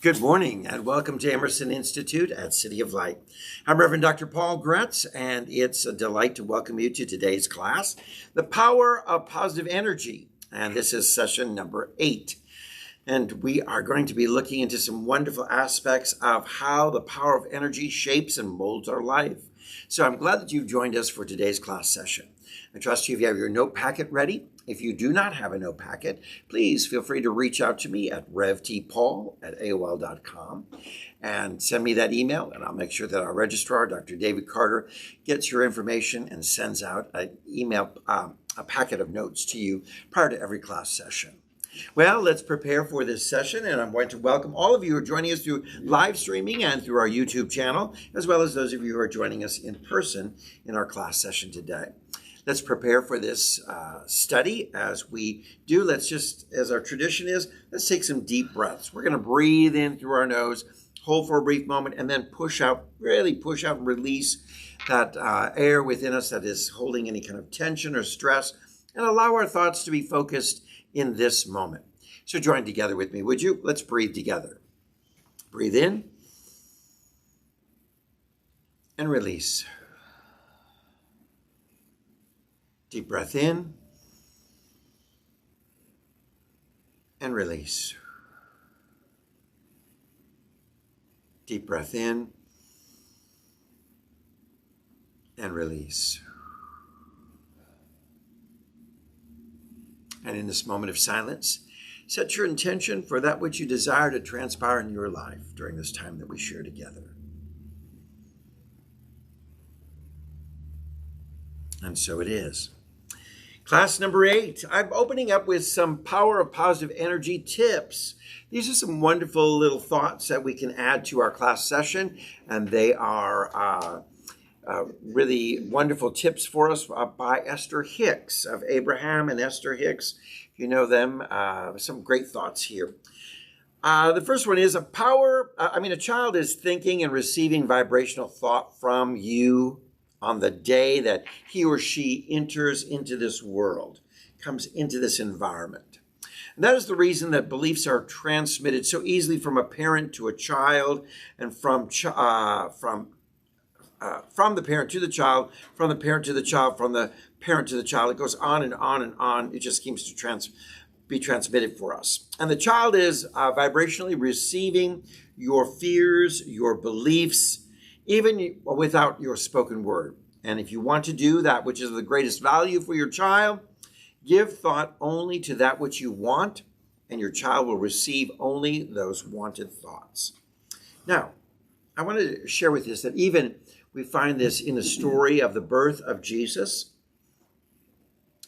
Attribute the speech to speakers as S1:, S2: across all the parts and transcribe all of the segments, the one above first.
S1: Good morning and welcome to Emerson Institute at City of Light. I'm Reverend Dr. Paul Gretz, and it's a delight to welcome you to today's class, The Power of Positive Energy. And this is session number 8. And we are going to be looking into some wonderful aspects of how the power of energy shapes and molds our life. So I'm glad that you've joined us for today's class session. I trust you if you have your note packet ready. If you do not have a note packet, please feel free to reach out to me at revtpaul@aol.com and send me that email, and I'll make sure that our registrar, Dr. David Carter, gets your information and sends out a packet of notes to you prior to every class session. Well, let's prepare for this session, and I'm going to welcome all of you who are joining us through live streaming and through our YouTube channel, as well as those of you who are joining us in person in our class session today. Let's prepare for this study. As we do, let's just, as our tradition is, let's take some deep breaths. We're going to breathe in through our nose, hold for a brief moment, and then push out, really push out and release that air within us that is holding any kind of tension or stress, and allow our thoughts to be focused in this moment. So join together with me, would you? Let's breathe together. Breathe in and release. Deep breath in and release. Deep breath in and release. And in this moment of silence, set your intention for that which you desire to transpire in your life during this time that we share together. And so it is. Class number 8, I'm opening up with some power of positive energy tips. These are some wonderful little thoughts that we can add to our class session, and they are really wonderful tips for us by Esther Hicks of Abraham and Esther Hicks. If you know them, some great thoughts here. The first one is a child is thinking and receiving vibrational thought from you on the day that he or she enters into this world, comes into this environment. And that is the reason that beliefs are transmitted so easily from a parent to a child, and from the parent to the child, from the parent to the child, from the parent to the child. It goes on and on and on. It just seems to be transmitted for us. And the child is vibrationally receiving your fears, your beliefs, even without your spoken word. And if you want to do that which is of the greatest value for your child, give thought only to that which you want, and your child will receive only those wanted thoughts. Now, I want to share with you that even we find this in the story of the birth of Jesus.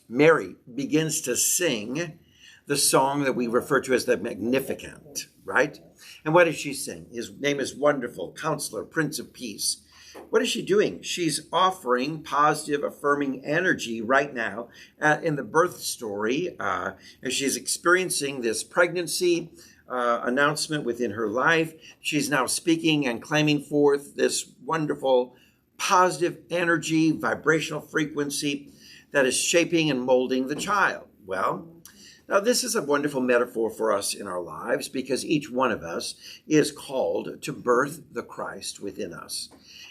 S1: Mary begins to sing the song that we refer to as the Magnificat, right? And what does she sing? His name is Wonderful, Counselor, Prince of Peace. What is she doing? She's offering positive, affirming energy right now in the birth story as she's experiencing this pregnancy announcement within her life. She's now speaking and claiming forth this wonderful, positive energy, vibrational frequency that is shaping and molding the child. Well, now, this is a wonderful metaphor for us in our lives because each one of us is called to birth the Christ within us.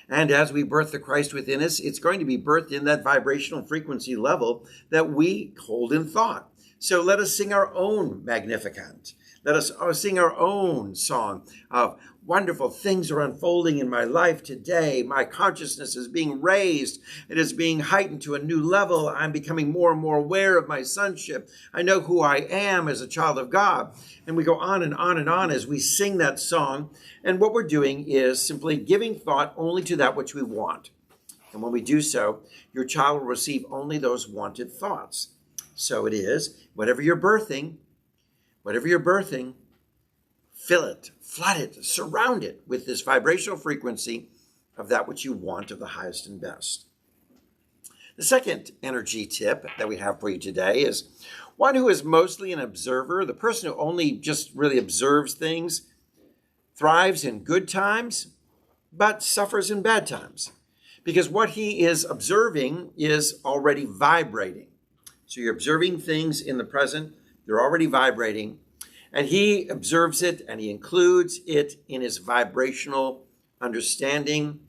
S1: And as we birth the Christ within us, it's going to be birthed in that vibrational frequency level that we hold in thought. So let us sing our own Magnificat. Let us sing our own song of wonderful things are unfolding in my life today. My consciousness is being raised. It is being heightened to a new level. I'm becoming more and more aware of my sonship. I know who I am as a child of God. And we go on and on and on as we sing that song. And what we're doing is simply giving thought only to that which we want. And when we do so, your child will receive only those wanted thoughts. So it is, whatever you're birthing, fill it, flood it, surround it with this vibrational frequency of that which you want of the highest and best. The second energy tip that we have for you today is one who is mostly an observer. The person who only just really observes things thrives in good times, but suffers in bad times. Because what he is observing is already vibrating. So you're observing things in the present, they're already vibrating. And he observes it and he includes it in his vibrational understanding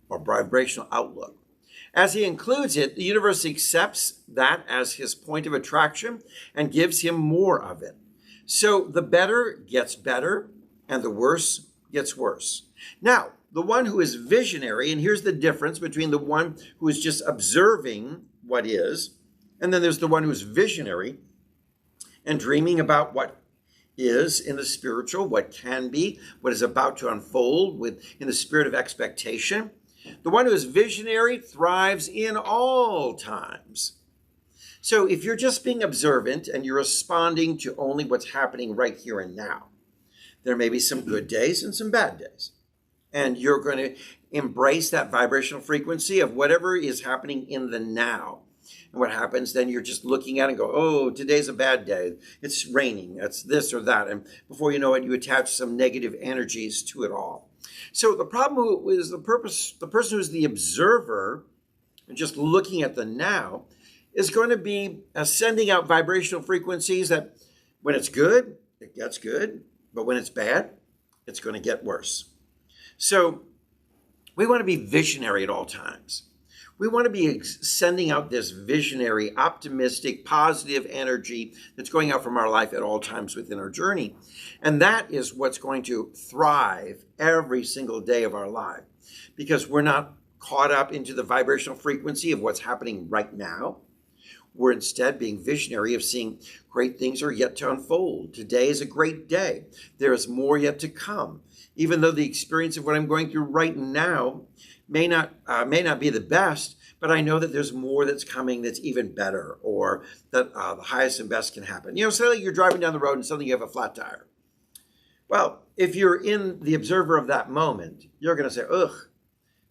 S1: or vibrational outlook. As he includes it, the universe accepts that as his point of attraction and gives him more of it. So the better gets better and the worse gets worse. Now, the one who is visionary, and here's the difference between the one who is just observing what is, and then there's the one who's visionary and dreaming about what is in the spiritual, what can be, what is about to unfold in the spirit of expectation. The one who is visionary thrives in all times. So if you're just being observant and you're responding to only what's happening right here and now, there may be some good days and some bad days. And you're going to embrace that vibrational frequency of whatever is happening in the now. And what happens, then you're just looking at it and go, oh, today's a bad day. It's raining. It's this or that. And before you know it, you attach some negative energies to it all. So the problem is the person who's the observer and just looking at the now is going to be sending out vibrational frequencies that when it's good, it gets good. But when it's bad, it's going to get worse. So we want to be visionary at all times. We want to be sending out this visionary, optimistic, positive energy that's going out from our life at all times within our journey. And that is what's going to thrive every single day of our life, because we're not caught up into the vibrational frequency of what's happening right now. We're instead being visionary of seeing great things are yet to unfold. Today is a great day. There is more yet to come. Even though the experience of what I'm going through right now may not be the best, but I know that there's more that's coming that's even better, or that the highest and best can happen. You know, say like you're driving down the road and suddenly you have a flat tire. Well, if you're in the observer of that moment, you're going to say, ugh,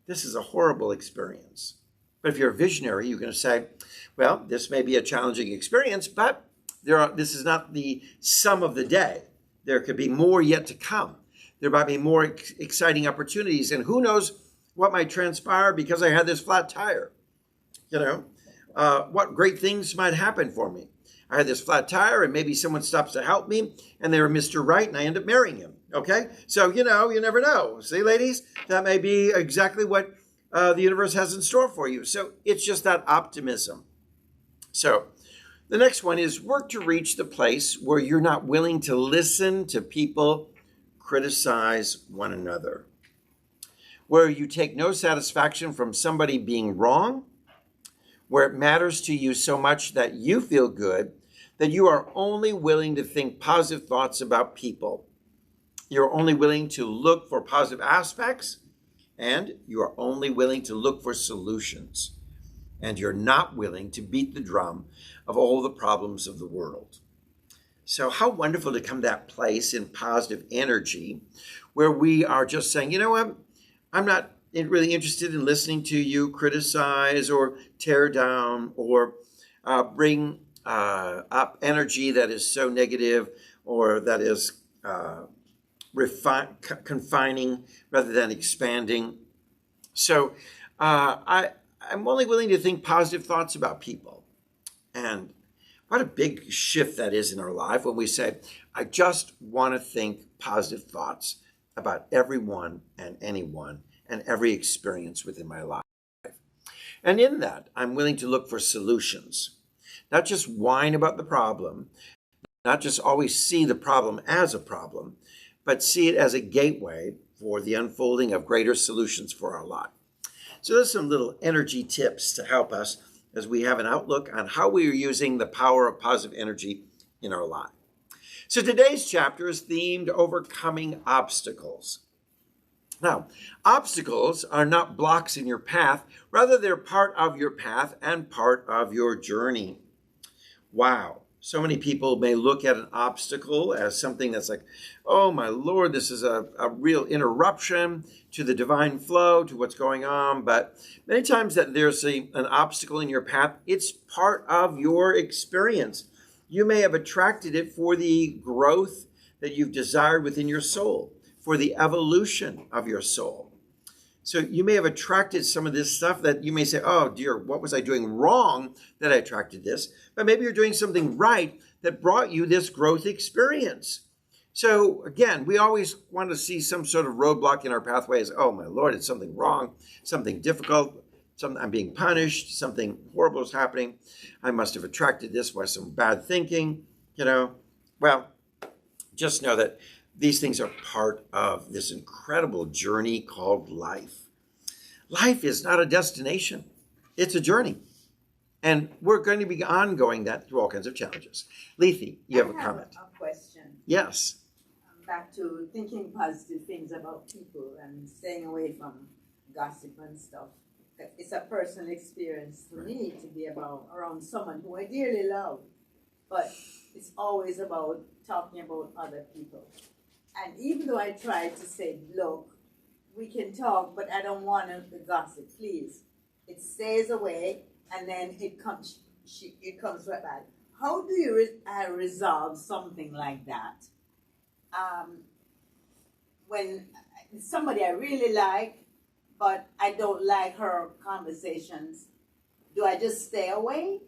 S1: this is a horrible experience. But if you're a visionary, you're going to say, well, this may be a challenging experience, but this is not the sum of the day. There could be more yet to come. There might be more exciting opportunities, and who knows what might transpire because I had this flat tire. You know, what great things might happen for me. I had this flat tire, and maybe someone stops to help me, and they were Mr. Right, and I end up marrying him. Okay? So, you know, you never know. See, ladies, that may be exactly what the universe has in store for you. So it's just that optimism. So the next one is work to reach the place where you're not willing to listen to people criticize one another, where you take no satisfaction from somebody being wrong, where it matters to you so much that you feel good, that you are only willing to think positive thoughts about people. You're only willing to look for positive aspects, and you are only willing to look for solutions. And you're not willing to beat the drum of all the problems of the world. So how wonderful to come to that place in positive energy where we are just saying, you know what, I'm not really interested in listening to you criticize or tear down or bring up energy that is so negative or that is confining rather than expanding. So I'm only willing to think positive thoughts about people. And what a big shift that is in our life when we say, I just want to think positive thoughts about everyone and anyone and every experience within my life. And in that, I'm willing to look for solutions, not just whine about the problem, not just always see the problem as a problem, but see it as a gateway for the unfolding of greater solutions for our life. So there's some little energy tips to help us as we have an outlook on how we are using the power of positive energy in our life. So today's chapter is themed overcoming obstacles. Now, obstacles are not blocks in your path. Rather, they're part of your path and part of your journey. Wow. So many people may look at an obstacle as something that's like, oh my Lord, this is a real interruption to the divine flow, to what's going on. But many times that there's an obstacle in your path, it's part of your experience. You may have attracted it for the growth that you've desired within your soul, for the evolution of your soul. So you may have attracted some of this stuff that you may say, oh dear, what was I doing wrong that I attracted this? But maybe you're doing something right that brought you this growth experience. So again, we always want to see some sort of roadblock in our pathways. Oh my Lord, it's something wrong, something difficult, something I'm being punished, something horrible is happening. I must have attracted this by some bad thinking, you know. Well, just know that these things are part of this incredible journey called life. Life is not a destination, it's a journey. And we're going to be ongoing that through all kinds of challenges. Lethe, you have a comment.
S2: A question.
S1: Yes.
S2: Back to thinking positive things about people and staying away from gossip and stuff. It's a personal experience for me to be around someone who I dearly love, but it's always about talking about other people. And even though I try to say, look, we can talk, but I don't want to gossip, please. It stays away, and then it comes right back. How do you resolve something like that? When somebody I really like, but I don't like her conversations, do I just stay away?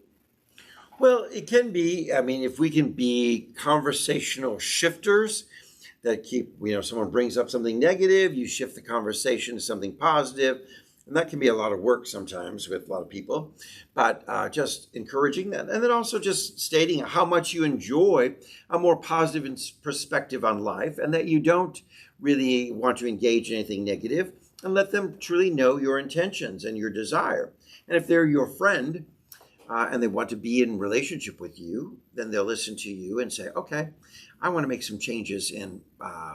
S1: Well, it can be, I mean, if we can be conversational shifters that keep, someone brings up something negative, you shift the conversation to something positive. And that can be a lot of work sometimes with a lot of people, but just encouraging that. And then also just stating how much you enjoy a more positive perspective on life and that you don't really want to engage in anything negative, and let them truly know your intentions and your desire. And if they're your friend and they want to be in relationship with you, then they'll listen to you and say, okay, I want to make some changes in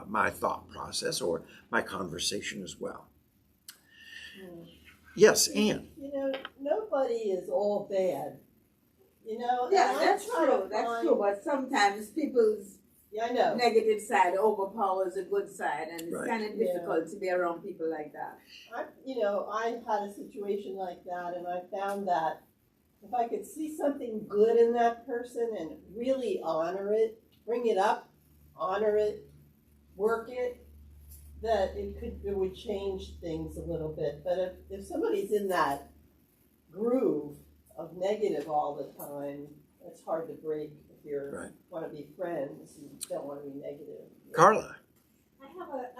S1: my thought process or my conversation as well. Yes, Anne.
S3: Nobody is all bad.
S2: Yeah, that's true. That's true. But sometimes people's negative side overpowers the good side, and it's kind of difficult to be around people like that.
S3: I had a situation like that, and I found that if I could see something good in that person and really honor it, bring it up, honor it, work it, that it would change things a little bit. But if somebody's in that groove of negative all the time, it's hard to break if you want to be friends and don't want to be negative.
S1: Carla.
S4: I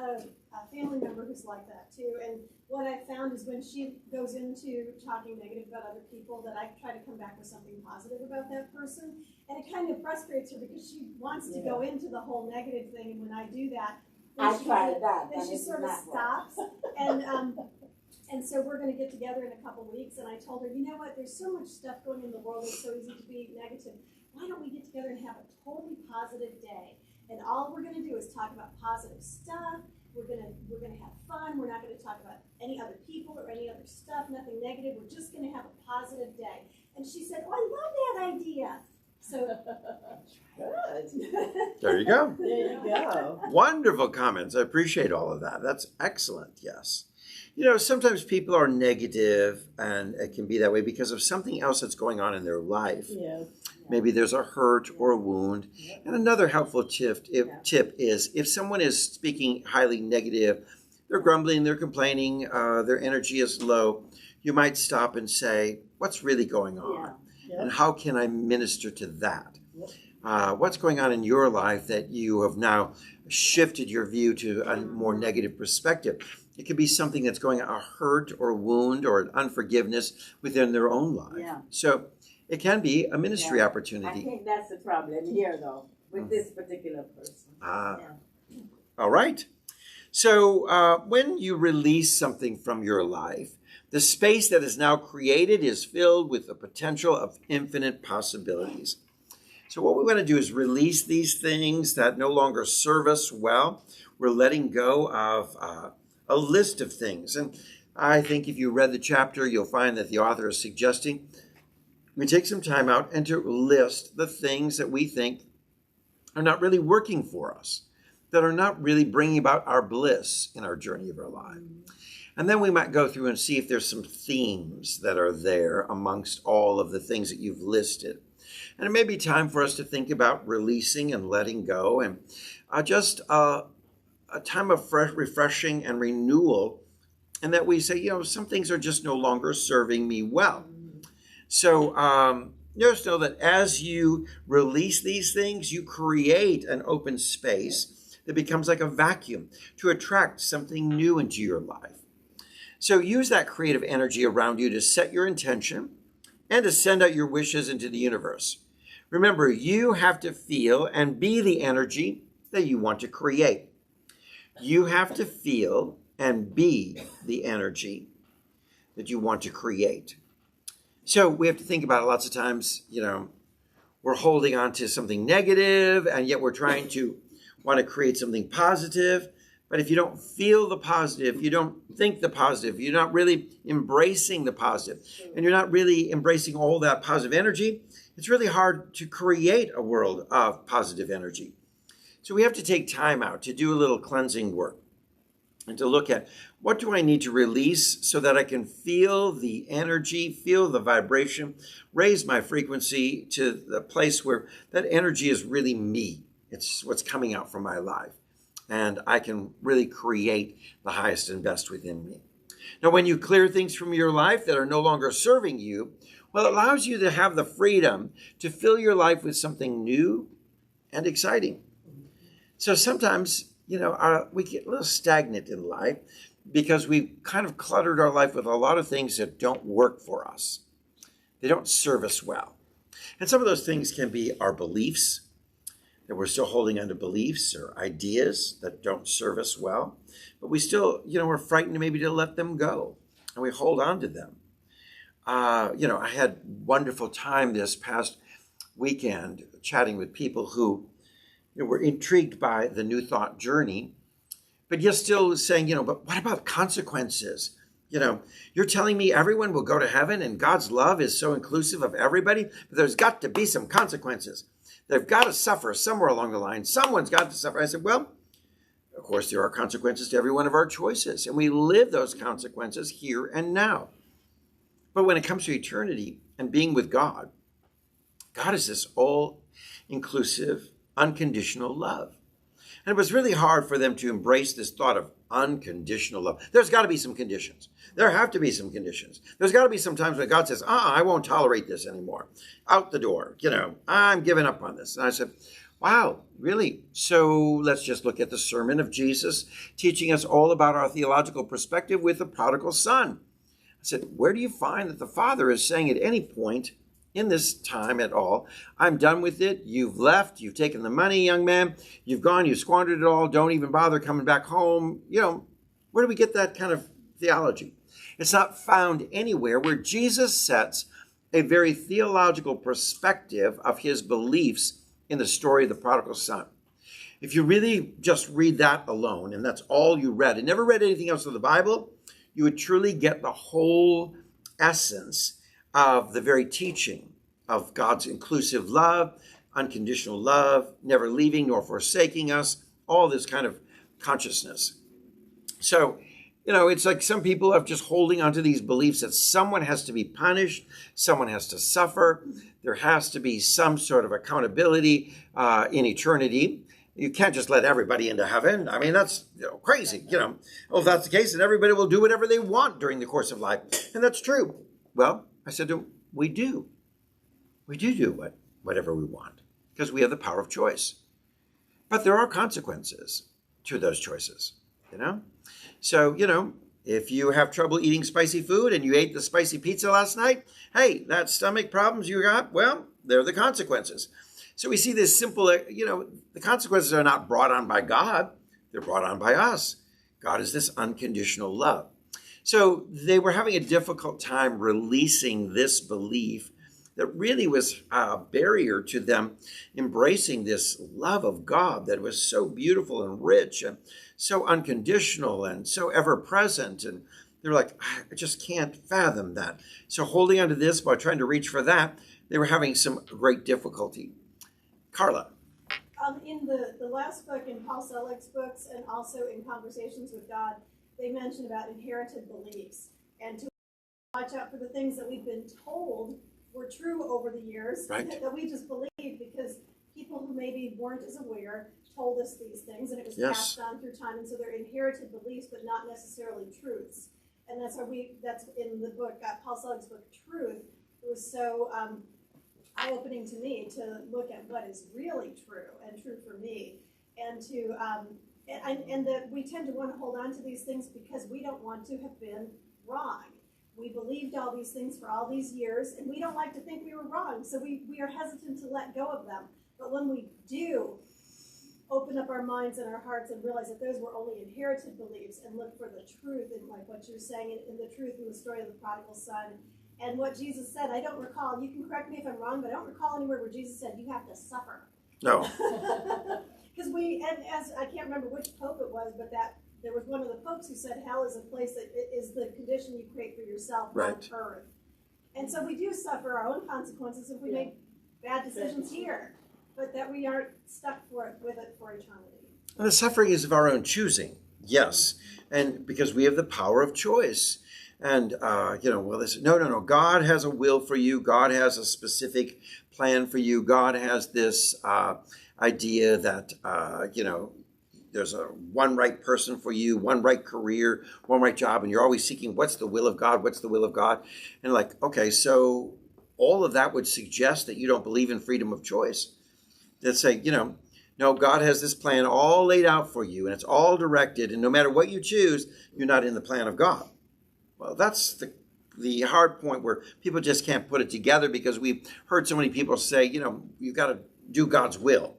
S4: have a family member who's like that too, and what I found is when she goes into talking negative about other people, that I try to come back with something positive about that person, and it kind of frustrates her because she wants to go into the whole negative thing, and when I do that,
S2: I tried that.
S4: Then she sort of stops, and so we're going to get together in a couple weeks. And I told her, you know what? There's so much stuff going in the world. It's so easy to be negative. Why don't we get together and have a totally positive day? And all we're going to do is talk about positive stuff. We're going to have fun. We're not going to talk about any other people or any other stuff. Nothing negative. We're just going to have a positive day. And she said, oh, I love that idea. So
S3: good.
S1: There you go.
S3: There you go.
S1: Wonderful comments. I appreciate all of that. That's excellent. Yes. Sometimes people are negative, and it can be that way because of something else that's going on in their life.
S3: Yeah.
S1: Maybe there's a hurt or a wound. And another helpful tip is if someone is speaking highly negative, they're grumbling, they're complaining, their energy is low, you might stop and say, what's really going on?
S3: Yeah.
S1: And how can I minister to that? What's going on in your life that you have now shifted your view to a more negative perspective? It could be something that's going on, a hurt or a wound or an unforgiveness within their own life.
S2: Yeah.
S1: So it can be a ministry
S2: I
S1: opportunity.
S2: think that's the problem here, though, with this particular person.
S1: All right. So when you release something from your life, the space that is now created is filled with the potential of infinite possibilities. So what we want to do is release these things that no longer serve us well. We're letting go of a list of things. And I think if you read the chapter, you'll find that the author is suggesting we take some time out and to list the things that we think are not really working for us, that are not really bringing about our bliss in our journey of our life. And then we might go through and see if there's some themes that are there amongst all of the things that you've listed. And it may be time for us to think about releasing and letting go, and just a time of refreshing and renewal, and that we say, some things are just no longer serving me well. So just know that as you release these things, you create an open space that becomes like a vacuum to attract something new into your life. So use that creative energy around you to set your intention and to send out your wishes into the universe. Remember, you have to feel and be the energy that you want to create. You have to feel and be the energy that you want to create. So we have to think about it lots of times, we're holding on to something negative and yet we're trying to want to create something positive. But if you don't feel the positive, you don't think the positive, you're not really embracing the positive, and you're not really embracing all that positive energy, it's really hard to create a world of positive energy. So we have to take time out to do a little cleansing work and to look at what do I need to release so that I can feel the energy, feel the vibration, raise my frequency to the place where that energy is really me. It's what's coming out from my life. And I can really create the highest and best within me. Now, when you clear things from your life that are no longer serving you, well, it allows you to have the freedom to fill your life with something new and exciting. So sometimes, we get a little stagnant in life because we've kind of cluttered our life with a lot of things that don't work for us. They don't serve us well. And some of those things can be our beliefs, that we're still holding on to beliefs or ideas that don't serve us well, but we still, we're frightened maybe to let them go, and we hold on to them. I had wonderful time this past weekend chatting with people who were intrigued by the New Thought journey, but you're still saying, but what about consequences? You're telling me everyone will go to heaven and God's love is so inclusive of everybody, but there's got to be some consequences. They've got to suffer somewhere along the line. Someone's got to suffer. I said, well, of course, there are consequences to every one of our choices, and we live those consequences here and now. But when it comes to eternity and being with God, God is this all-inclusive, unconditional love. And it was really hard for them to embrace this thought of unconditional love. There's got to be some conditions. There have to be some conditions. There's got to be some times when God says, I won't tolerate this anymore. Out the door. I'm giving up on this. And I said, wow, really? So let's just look at the sermon of Jesus teaching us all about our theological perspective with the prodigal son. I said, where do you find that the Father is saying at any point in this time at all, I'm done with it, you've left, you've taken the money, young man, you've gone, you've squandered it all, don't even bother coming back home. Where do we get that kind of theology? It's not found anywhere where Jesus sets a very theological perspective of his beliefs in the story of the prodigal son. If you really just read that alone, and that's all you read, and never read anything else of the Bible, you would truly get the whole essence of the very teaching of God's inclusive love, unconditional love, never leaving nor forsaking us, all this kind of consciousness. So, it's like some people are just holding onto these beliefs that someone has to be punished, someone has to suffer, there has to be some sort of accountability in eternity. You can't just let everybody into heaven. I mean, that's crazy. Well, if that's the case, then everybody will do whatever they want during the course of life. And that's true. Well, I said to him, we do. We do whatever we want because we have the power of choice. But there are consequences to those choices, So, if you have trouble eating spicy food and you ate the spicy pizza last night, hey, that stomach problems you got, well, they're the consequences. So we see this simple, the consequences are not brought on by God. They're brought on by us. God is this unconditional love. So they were having a difficult time releasing this belief that really was a barrier to them embracing this love of God that was so beautiful and rich and so unconditional and so ever present. And they're like, I just can't fathom that. So holding on to this while trying to reach for that, they were having some great difficulty. Carla.
S4: In the last book, in Paul Selig's books, and also in Conversations with God, they mention about inherited beliefs and to watch out for the things that we've been told were true over the years,
S1: right,
S4: that we just believed because people who maybe weren't as aware told us these things, and it was
S1: yes,
S4: passed on through time, and so they're inherited beliefs, but not necessarily truths. And that's that's in the book, Paul Selig's book, Truth. It was so eye-opening to me to look at what is really true and true for me. and to and that we tend to want to hold on to these things because we don't want to have been wrong. We believed all these things for all these years, and we don't like to think we were wrong, so we are hesitant to let go of them. But when we do open up our minds and our hearts and realize that those were only inherited beliefs and look for the truth in like what you're saying in the truth in the story of the prodigal son and what Jesus said, I don't recall, you can correct me if I'm wrong, but I don't recall anywhere where Jesus said you have to suffer.
S1: No.
S4: Because and as I can't remember which pope it was, but that there was one of the popes who said hell is a place that is the condition you create for yourself on earth. And so we do suffer our own consequences if we make bad decisions here, but that we aren't stuck with it for eternity.
S1: And the suffering is of our own choosing, yes, and because we have the power of choice. And, no, God has a will for you. God has a specific plan for you. God has this idea that, there's one right person for you, one right career, one right job, and you're always seeking, what's the will of God? What's the will of God? And okay, so all of that would suggest that you don't believe in freedom of choice. That say, no, God has this plan all laid out for you, and it's all directed, and no matter what you choose, you're not in the plan of God. Well, that's the hard point where people just can't put it together, because we've heard so many people say, you've got to do God's will,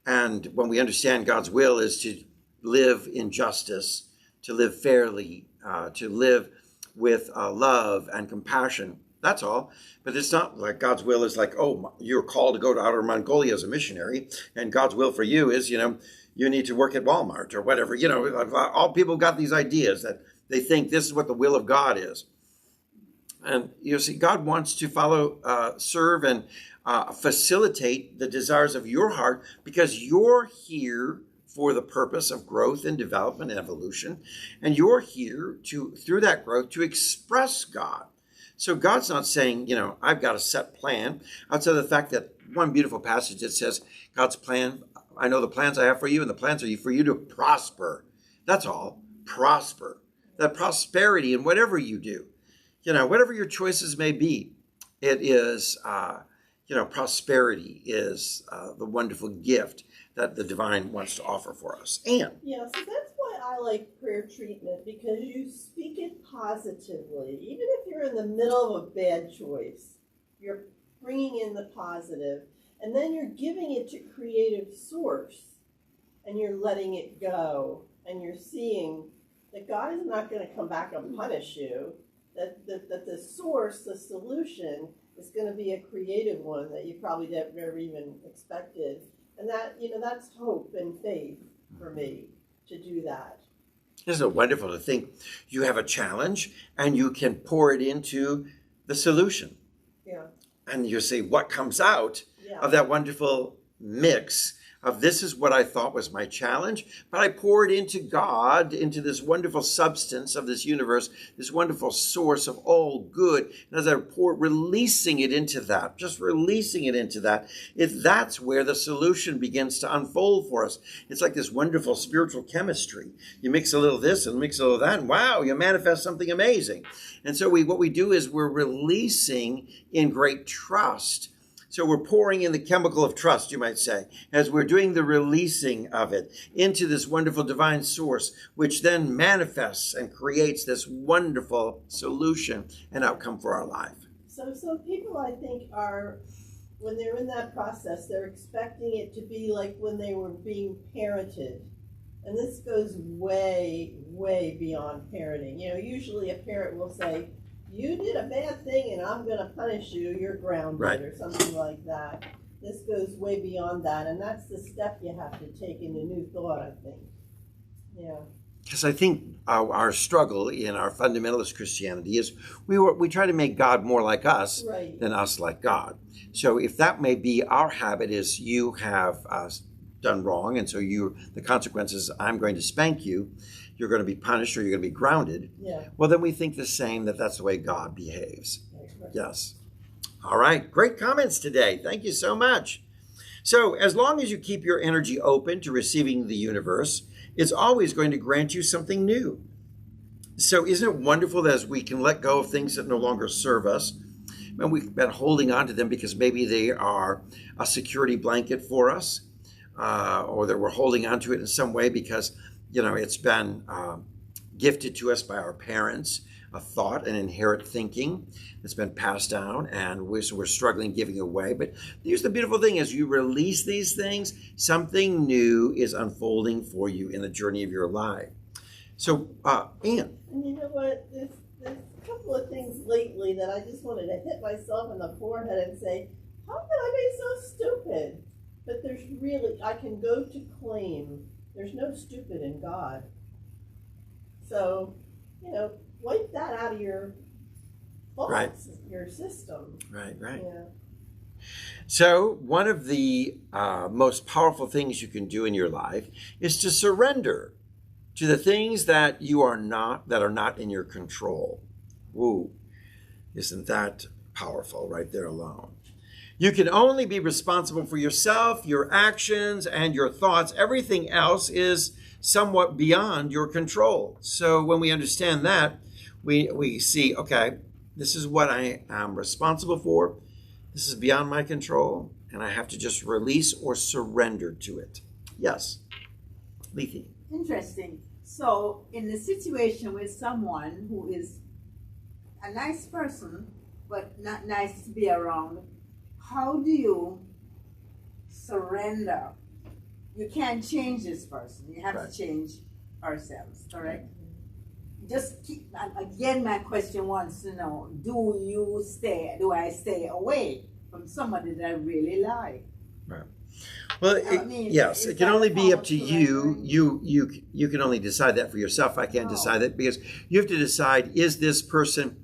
S1: And when we understand God's will is to live in justice, to live fairly, to live with love and compassion. That's all. But it's not like God's will is like, oh, you're called to go to outer Mongolia as a missionary, and God's will for you is, you need to work at Walmart or whatever. All people got these ideas that they think this is what the will of God is. And God wants to follow, serve, and facilitate the desires of your heart, because you're here for the purpose of growth and development and evolution. And you're here through that growth, to express God. So God's not saying, I've got a set plan, outside of the fact that one beautiful passage that says, God's plan, I know the plans I have for you, and the plans are for you to prosper. That's all. Prosper. That prosperity in whatever you do, whatever your choices may be, it is, prosperity is the wonderful gift that the divine wants to offer for us. And
S3: so that's why I like prayer treatment, because you speak it positively. Even if you're in the middle of a bad choice, you're bringing in the positive, and then you're giving it to creative source, and you're letting it go, and you're seeing that God is not going to come back and punish you, that the source, the solution, is going to be a creative one that you probably never even expected. And that, that's hope and faith for me to do that.
S1: Isn't it wonderful to think you have a challenge and you can pour it into the solution?
S3: Yeah.
S1: And you see what comes out of that wonderful mix of, this is what I thought was my challenge, but I poured into God, into this wonderful substance of this universe, this wonderful source of all good. And as I pour, releasing it into that, just releasing it into that, that's where the solution begins to unfold for us. It's like this wonderful spiritual chemistry. You mix a little of this and mix a little of that, and wow, you manifest something amazing. And so what we do is we're releasing in great trust. So we're pouring in the chemical of trust, you might say, as we're doing the releasing of it into this wonderful divine source, which then manifests and creates this wonderful solution and outcome for our life.
S3: So some people, I think, are, when they're in that process, they're expecting it to be like when they were being parented. And this goes way, way beyond parenting. Usually a parent will say, you did a bad thing and I'm going to punish you, you're grounded,
S1: right,
S3: or something like that. This goes way beyond that, and that's the step you have to take into new thought, I think. Yeah.
S1: Because I think our struggle in our fundamentalist Christianity is we try to make God more like us, right, than us like God. So if that may be our habit, is you have done wrong, and so the consequences, I'm going to spank you, you're going to be punished, or you're going to be grounded.
S3: Yeah.
S1: Well, then we think the same, that's the way God behaves.
S3: Right.
S1: Yes. All right. Great comments today. Thank you so much. So as long as you keep your energy open to receiving the universe, it's always going to grant you something new. So isn't it wonderful that as we can let go of things that no longer serve us, and we've been holding on to them because maybe they are a security blanket for us, or that we're holding on to it in some way because, it's been gifted to us by our parents, a thought, an inherent thinking that's been passed down, and we're struggling giving away. But here's the beautiful thing: as you release these things, something new is unfolding for you in the journey of your life. So, Anne.
S3: And you know what? There's a couple of things lately that I just wanted to hit myself in the forehead and say, how can I be so stupid? But I can go to claim there's no stupid in God. So, wipe that out of your thoughts,
S1: Right.
S3: your system.
S1: Right.
S3: Yeah.
S1: So one of the most powerful things you can do in your life is to surrender to the things that are not in your control. Ooh, isn't that powerful right there alone? You can only be responsible for yourself, your actions, and your thoughts. Everything else is somewhat beyond your control. So when we understand that, we see, okay, this is what I am responsible for. This is beyond my control, and I have to just release or surrender to it. Yes, Lethe.
S2: Interesting. So, in the situation with someone who is a nice person, but not nice to be around, how do you surrender? You can't change this person. You have
S1: Right.
S2: to change ourselves, correct? Again, my question wants to know, do I stay away from somebody that I really like?
S1: Well,
S2: Yes,
S1: it can only be up to you. You can only decide that for yourself. I can't decide that because you have to decide, is this person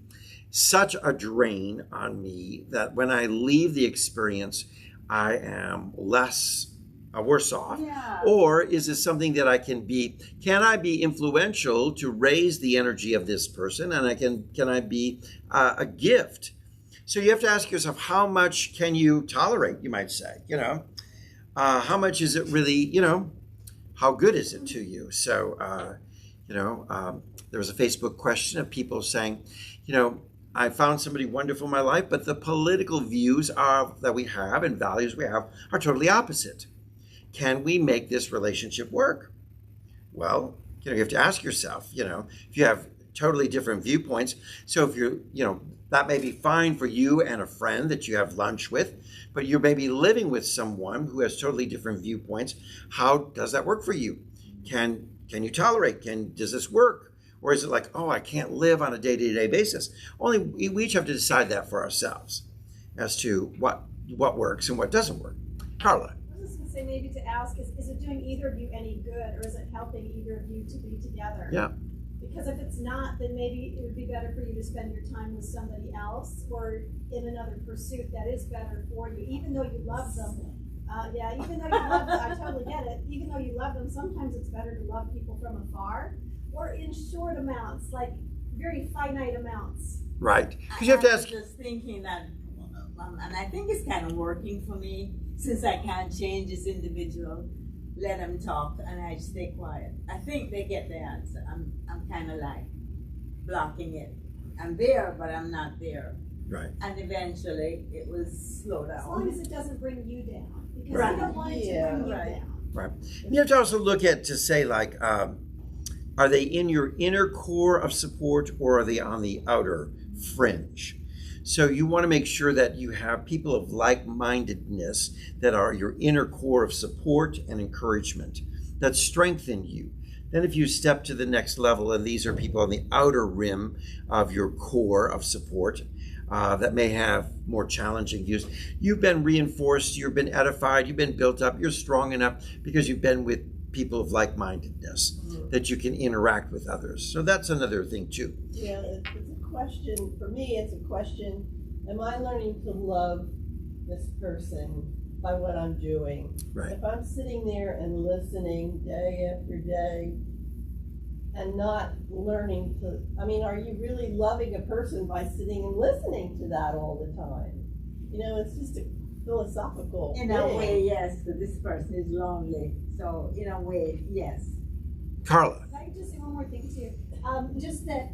S1: such a drain on me that when I leave the experience, I am worse off?
S2: Yeah.
S1: Or is it something that can I be influential to raise the energy of this person, and can I be a gift? So you have to ask yourself, how much can you tolerate, you might say, how much is it really, how good is it to you? So, there was a Facebook question of people saying, I found somebody wonderful in my life, but the political views that we have and values we have are totally opposite. Can we make this relationship work? Well, you have to ask yourself, if you have totally different viewpoints. So if that may be fine for you and a friend that you have lunch with, but you're maybe living with someone who has totally different viewpoints. How does that work for you? Can you tolerate? Does this work? Or is it like, I can't live on a day-to-day basis? We each have to decide that for ourselves as to what works and what doesn't work. Carla.
S4: I was just going to say, maybe to ask, is it doing either of you any good, or is it helping either of you to be together?
S1: Yeah.
S4: Because if it's not, then maybe it would be better for you to spend your time with somebody else or in another pursuit that is better for you, even though you love them. Even though you love them, I totally get it. Even though you love them, sometimes it's better to love people from afar or in short amounts, like very finite amounts.
S1: Right. Because you have to ask.
S2: I was just thinking that, and I think it's kind of working for me, since I can't change this individual. Let them talk, and I stay quiet. I think they get the answer. I'm kind of like blocking it. I'm there, but I'm not there.
S1: Right.
S2: And eventually, it will slow down.
S4: As long as it doesn't bring you down, because
S1: Right.
S4: you don't want it to bring you down.
S1: Right. You have to also look at to say like, are they in your inner core of support, or are they on the outer fringe? So you want to make sure that you have people of like-mindedness that are your inner core of support and encouragement that strengthen you. Then if you step to the next level, and these are people on the outer rim of your core of support that may have more challenging views, you've been reinforced, you've been edified, you've been built up, you're strong enough because you've been with people of like-mindedness that you can interact with others. So that's another thing too.
S3: Yeah, it's a question, for me, it's a question, am I learning to love this person by what I'm doing?
S1: Right.
S3: If I'm sitting there and listening day after day and not learning to, are you really loving a person by sitting and listening to that all the time? It's just a philosophical
S2: In a way, yes, but this person is lonely. So, in a way, yes.
S1: Carla.
S4: If I could just say one more thing too, just that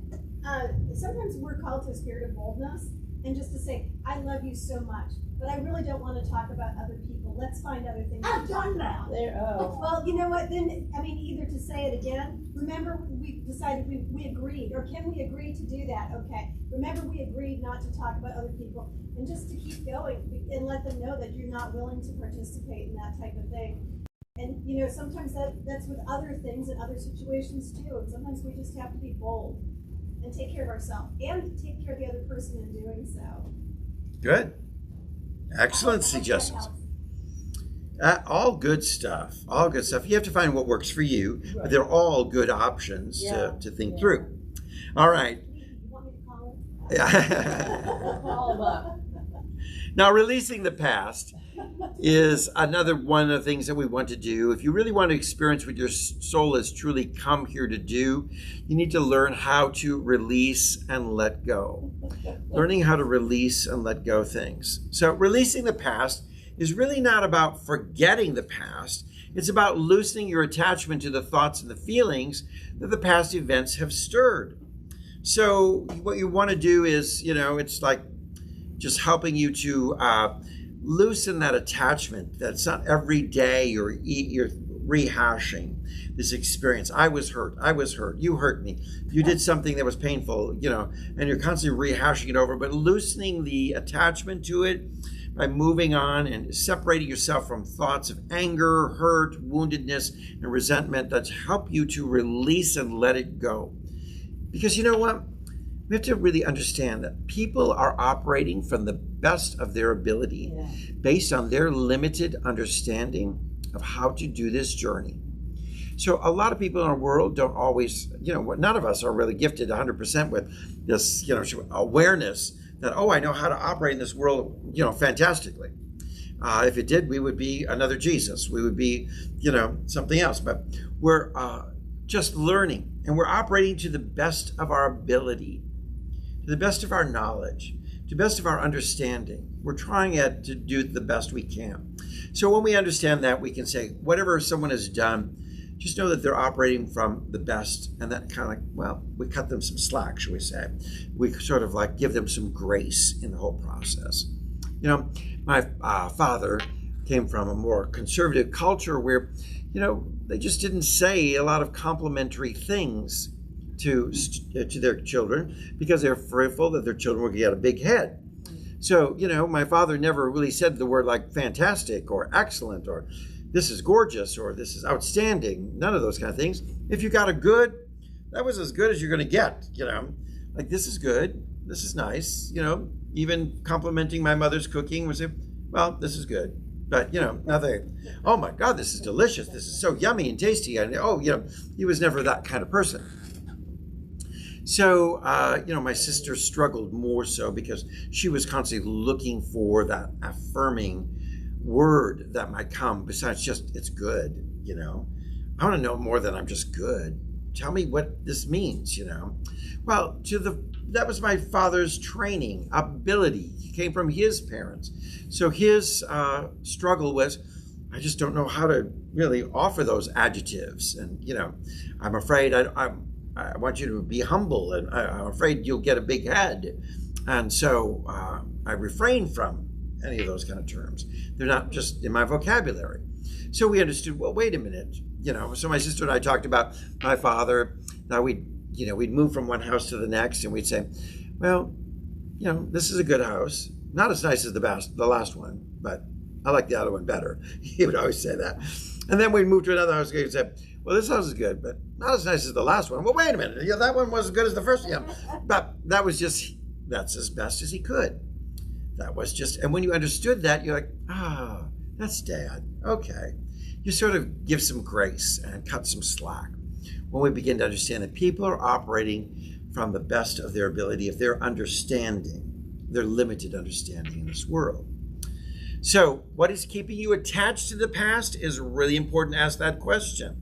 S4: sometimes we're called to a spirit of boldness, and just to say, I love you so much, but I really don't want to talk about other people. Let's find other things to talk about. Well, you know what, then, I mean, either to say it again, remember we decided we agreed, or can we agree to do that? Okay, remember we agreed not to talk about other people, and just to keep going and let them know that you're not willing to participate in that type of thing. And, you know, sometimes that's with other things and other situations too, and sometimes we just have to be bold and take care of ourselves and take care of the other person in doing so.
S1: Good. Excellent suggestions. All good stuff. All good stuff. You have to find what works for you, but they're all good options to think through. All right.
S4: You want me to call it?
S1: Yeah.
S3: Call them up.
S1: Now, releasing the past is another one of the things that we want to do. If you really want to experience what your soul has truly come here to do, you need to learn how to release and let go. Learning how to release and let go things. So releasing the past is really not about forgetting the past. It's about loosening your attachment to the thoughts and the feelings that the past events have stirred. So what you want to do is, you know, it's like just helping you to loosen that attachment. That's not every day you're rehashing this experience. I was hurt, you hurt me, you did something that was painful, you know, and you're constantly rehashing it over, but loosening the attachment to it by moving on and separating yourself from thoughts of anger, hurt, woundedness, and resentment that help you to release and let it go. Because you know what? We have to really understand that people are operating from the best of their ability based on their limited understanding of how to do this journey. So a lot of people in our world don't always, you know, none of us are really gifted 100% with this, you know, awareness that, oh, I know how to operate in this world, you know, fantastically. If it did, we would be another Jesus. We would be, you know, something else. But we're just learning, and we're operating to the best of our ability, to the best of our knowledge, to the best of our understanding. We're trying to do the best we can. So when we understand that, we can say, whatever someone has done, just know that they're operating from the best, and that kind of like, well, we cut them some slack, shall we say. We sort of like give them some grace in the whole process. You know, my father came from a more conservative culture where, you know, they just didn't say a lot of complimentary things to their children because they're fearful that their children will get a big head. So, you know, my father never really said the word like fantastic or excellent or this is gorgeous or this is outstanding. None of those kind of things. If you got a good, that was as good as you're going to get, you know. Like, this is good. This is nice. You know, even complimenting my mother's cooking was, well, this is good. But, you know, nothing, oh my God, this is delicious. This is so yummy and tasty. And, oh, you know, he was never that kind of person. So, you know, my sister struggled more so because she was constantly looking for that affirming word that might come besides just, it's good, you know. I want to know more than I'm just good. Tell me what this means, you know. Well, that was my father's training, ability. He came from his parents. So his struggle was, I just don't know how to really offer those adjectives. And, you know, I'm afraid I want you to be humble, and I'm afraid you'll get a big head. And so I refrain from any of those kind of terms. They're not just in my vocabulary. So we understood, well, wait a minute, you know. So my sister and I talked about my father. Now we'd move from one house to the next, and we'd say, well, you know, this is a good house. Not as nice as the last one, but I like the other one better. He would always say that. And then we'd move to another house, and he'd say, well, this house is good, but not as nice as the last one. Well, wait a minute. Yeah, that one was as good as the first one. Yeah. But that's as best as he could. That was just, and when you understood that, you're like, that's Dad. Okay. You sort of give some grace and cut some slack. When we begin to understand that people are operating from the best of their ability, of their understanding, their limited understanding in this world. So what is keeping you attached to the past is really important to ask that question.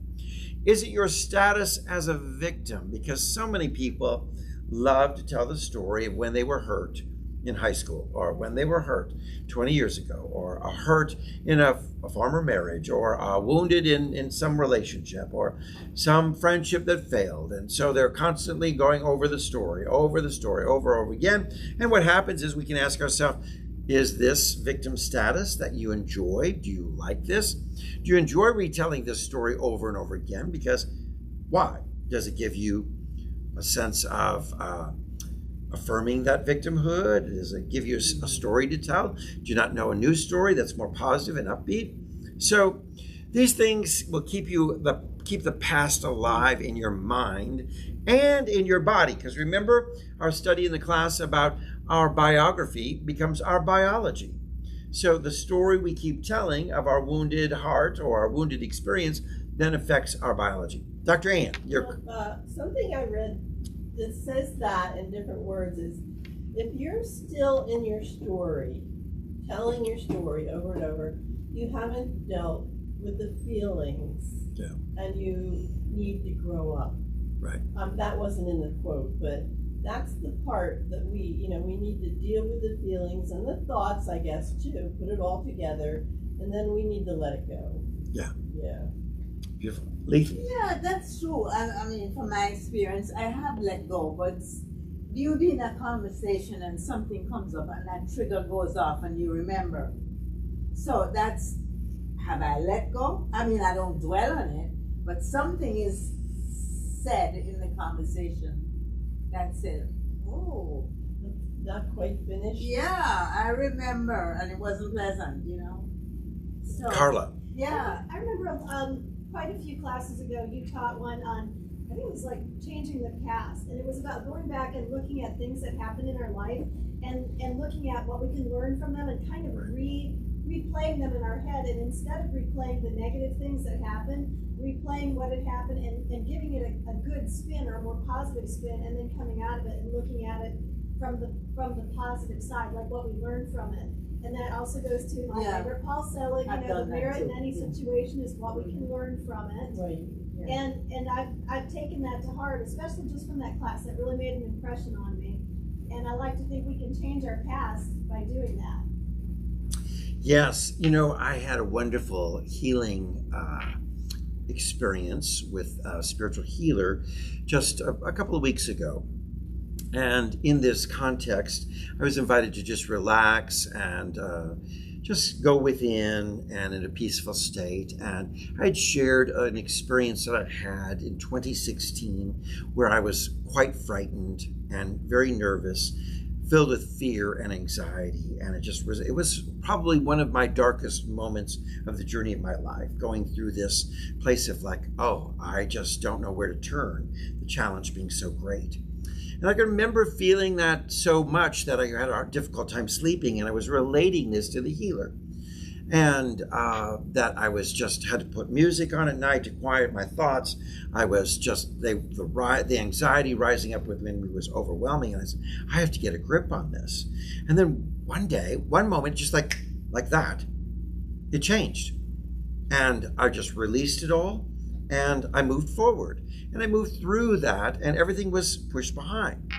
S1: Is it your status as a victim? Because so many people love to tell the story of when they were hurt in high school, or when they were hurt 20 years ago, or a hurt in a former marriage, or wounded in some relationship, or some friendship that failed. And so they're constantly going over the story, over and over again. And what happens is we can ask ourselves, Is this victim status that you enjoy? Do you like this? Do you enjoy retelling this story over and over again? Because why? Does it give you a sense of affirming that victimhood? Does it give you a story to tell? Do you not know a new story that's more positive and upbeat? So these things will keep the past alive in your mind and in your body. Because remember our study in the class about our biography becomes our biology. So the story we keep telling of our wounded heart or our wounded experience then affects our biology. Dr. Ann,
S3: something I read that says that in different words is, if you're still in your story, telling your story over and over, you haven't dealt with the feelings, and you need to grow up.
S1: Right.
S3: That wasn't in the quote, but that's the part that we need to deal with the feelings and the thoughts, I guess, too. Put it all together, and then we need to let it go.
S1: Yeah.
S3: Yeah.
S1: Beautiful. Lee?
S2: Yeah, that's true. I mean, from my experience, I have let go, but you be in a conversation and something comes up and that trigger goes off and you remember. So that's, have I let go? I mean, I don't dwell on it, but something is said in the conversation that said, oh,
S3: not quite finished.
S2: Yeah, I remember, and it wasn't pleasant, So,
S1: Carla.
S2: Yeah.
S4: I remember quite a few classes ago you taught one on, I think it was like changing the past, and it was about going back and looking at things that happened in our life and looking at what we can learn from them and kind of replaying them in our head, and instead of replaying the negative things that happened, replaying what had happened and giving it a good spin or a more positive spin, and then coming out of it and looking at it from the positive side, like what we learned from it. And that also goes to my favorite Paul Selig, the merit in any situation is what we can learn from it.
S3: Right.
S4: Yeah. And I've taken that to heart, especially just from that class. That really made an impression on me. And I like to think we can change our past by doing that.
S1: Yes, I had a wonderful healing experience with a spiritual healer just a couple of weeks ago. And in this context, I was invited to just relax and just go within and in a peaceful state. And I had shared an experience that I had in 2016 where I was quite frightened and very nervous, filled with fear and anxiety. And it was probably one of my darkest moments of the journey of my life, going through this place of like, oh, I just don't know where to turn, the challenge being so great. And I can remember feeling that so much that I had a difficult time sleeping, and I was relating this to the healer. And that I was had to put music on at night to quiet my thoughts. I was the anxiety rising up within me was overwhelming. And I said, I have to get a grip on this. And then one moment, just like that, it changed. And I just released it all. And I moved forward, and I moved through that, and everything was pushed behind.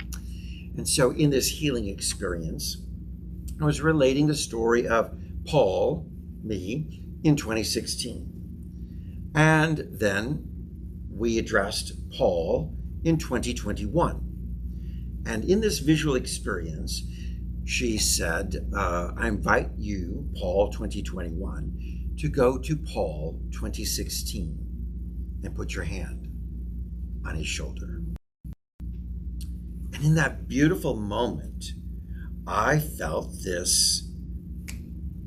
S1: And so in this healing experience, I was relating the story of Paul, me, in 2016. And then we addressed Paul in 2021. And in this visual experience, she said, I invite you, Paul 2021, to go to Paul 2016. And put your hand on his shoulder. And in that beautiful moment, I felt this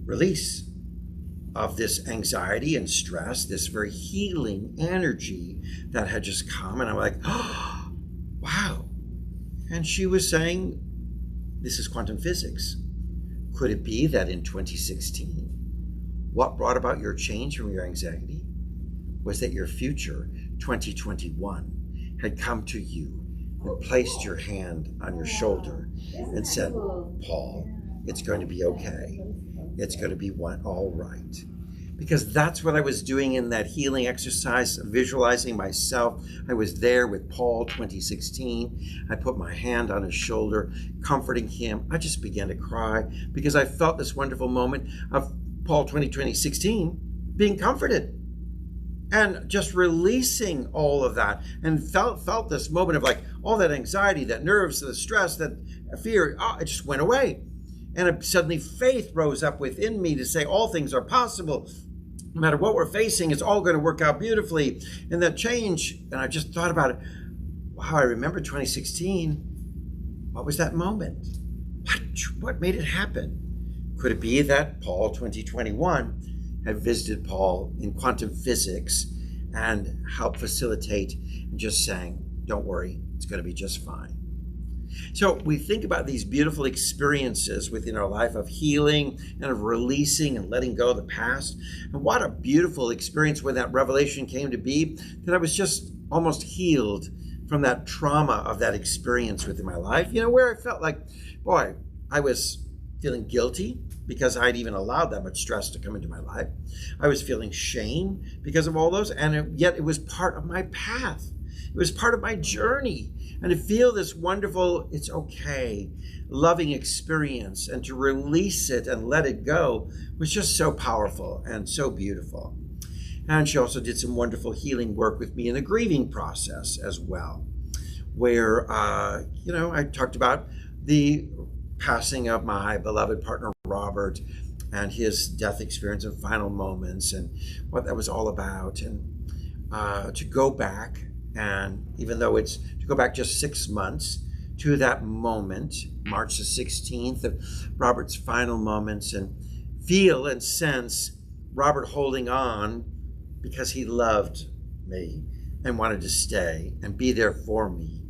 S1: release of this anxiety and stress, this very healing energy that had just come. And I'm like, oh, wow. And she was saying, this is quantum physics. Could it be that in 2016, what brought about your change from your anxiety was that your future, 2021, had come to you and placed your hand on your shoulder and said, Paul, it's going to be okay. It's going to be all right. Because that's what I was doing in that healing exercise, visualizing myself. I was there with Paul 2016. I put my hand on his shoulder, comforting him. I just began to cry because I felt this wonderful moment of Paul 2016 being comforted. And just releasing all of that, and felt this moment of like all that anxiety, that nerves, the stress, that fear, it just went away. And suddenly faith rose up within me to say all things are possible. No matter what we're facing, it's all going to work out beautifully. And that change, and I just thought about it. Wow, I remember 2016. What was that moment? What made it happen? Could it be that Paul 2021 had visited Paul in quantum physics and helped facilitate and just saying, don't worry, it's going to be just fine. So we think about these beautiful experiences within our life of healing and of releasing and letting go of the past. And what a beautiful experience when that revelation came to be, that I was just almost healed from that trauma of that experience within my life, where I felt like, boy, I was feeling guilty because I'd even allowed that much stress to come into my life. I was feeling shame because of all those, and yet it was part of my path. It was part of my journey. And to feel this wonderful, it's okay, loving experience, and to release it and let it go was just so powerful and so beautiful. And she also did some wonderful healing work with me in the grieving process as well, where, I talked about the passing of my beloved partner, Robert, and his death experience and final moments and what that was all about. And to go back, and even though it's to go back just 6 months to that moment, March the 16th of Robert's final moments, and feel and sense Robert holding on because he loved me and wanted to stay and be there for me.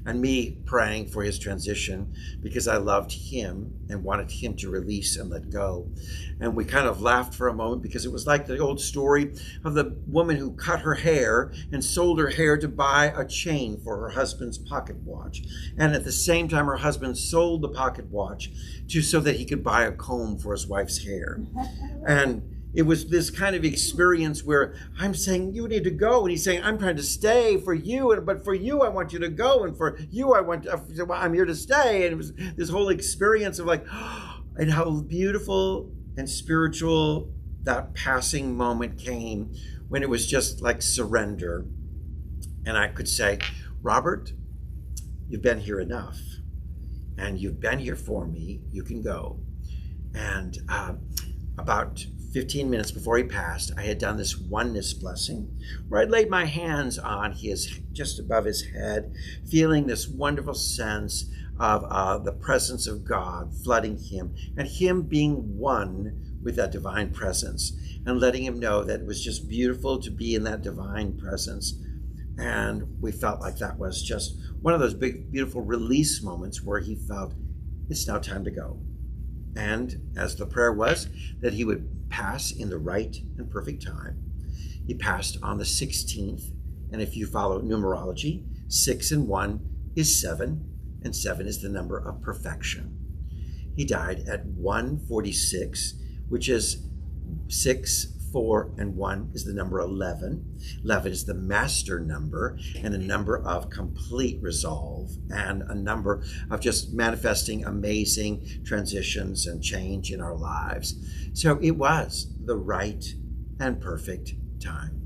S1: And me praying for his transition because I loved him and wanted him to release and let go. And we kind of laughed for a moment because it was like the old story of the woman who cut her hair and sold her hair to buy a chain for her husband's pocket watch. And at the same time, her husband sold the pocket watch so that he could buy a comb for his wife's hair. And it was this kind of experience where I'm saying, you need to go. And he's saying, I'm trying to stay for you. But for you, I want you to go. And for you, I'm here to stay. And it was this whole experience of like, and how beautiful and spiritual that passing moment came when it was just like surrender. And I could say, Robert, you've been here enough. And you've been here for me. You can go. And about 15 minutes before he passed, I had done this oneness blessing where I'd laid my hands on just above his head, feeling this wonderful sense of the presence of God flooding him and him being one with that divine presence, and letting him know that it was just beautiful to be in that divine presence. And we felt like that was just one of those big, beautiful release moments where he felt it's now time to go. And as the prayer was, that he would pass in the right and perfect time. He passed on the 16th. And if you follow numerology, 6 and 1 is 7, and 7 is the number of perfection. He died at 1:46, which is 6, 4, and 1 is the number 11. 11 is the master number and a number of complete resolve and a number of just manifesting amazing transitions and change in our lives. So it was the right and perfect time.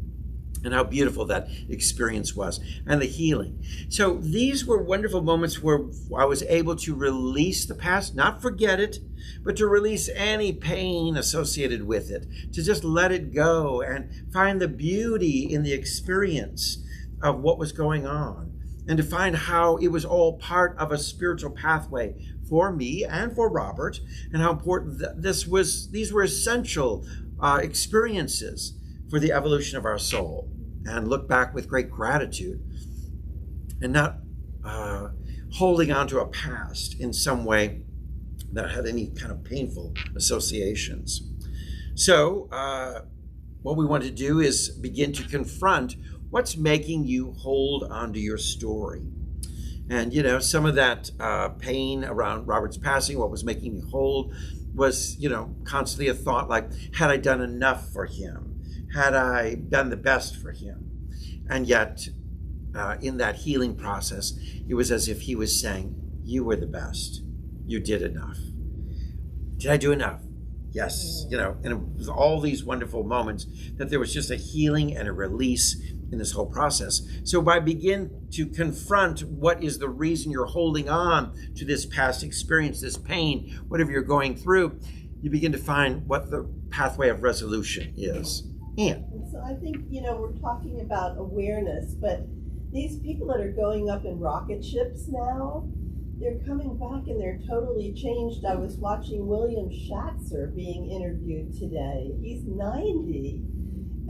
S1: And how beautiful that experience was, and the healing. So these were wonderful moments where I was able to release the past, not forget it, but to release any pain associated with it, to just let it go and find the beauty in the experience of what was going on, and to find how it was all part of a spiritual pathway for me and for Robert, and how important these were essential experiences for the evolution of our soul. And look back with great gratitude and not holding on to a past in some way that had any kind of painful associations. So what we want to do is begin to confront what's making you hold onto your story. And, some of that pain around Robert's passing, what was making me hold was, constantly a thought like, had I done enough for him? Had I done the best for him? And yet, in that healing process, it was as if he was saying, you were the best. You did enough. Did I do enough? Yes, you know, and it was all these wonderful moments that there was just a healing and a release in this whole process. So by begin to confront what is the reason you're holding on to this past experience, this pain, whatever you're going through, you begin to find what the pathway of resolution is. And
S3: so I think, we're talking about awareness, but these people that are going up in rocket ships now, they're coming back and they're totally changed. I was watching William Shatzer being interviewed today. He's 90.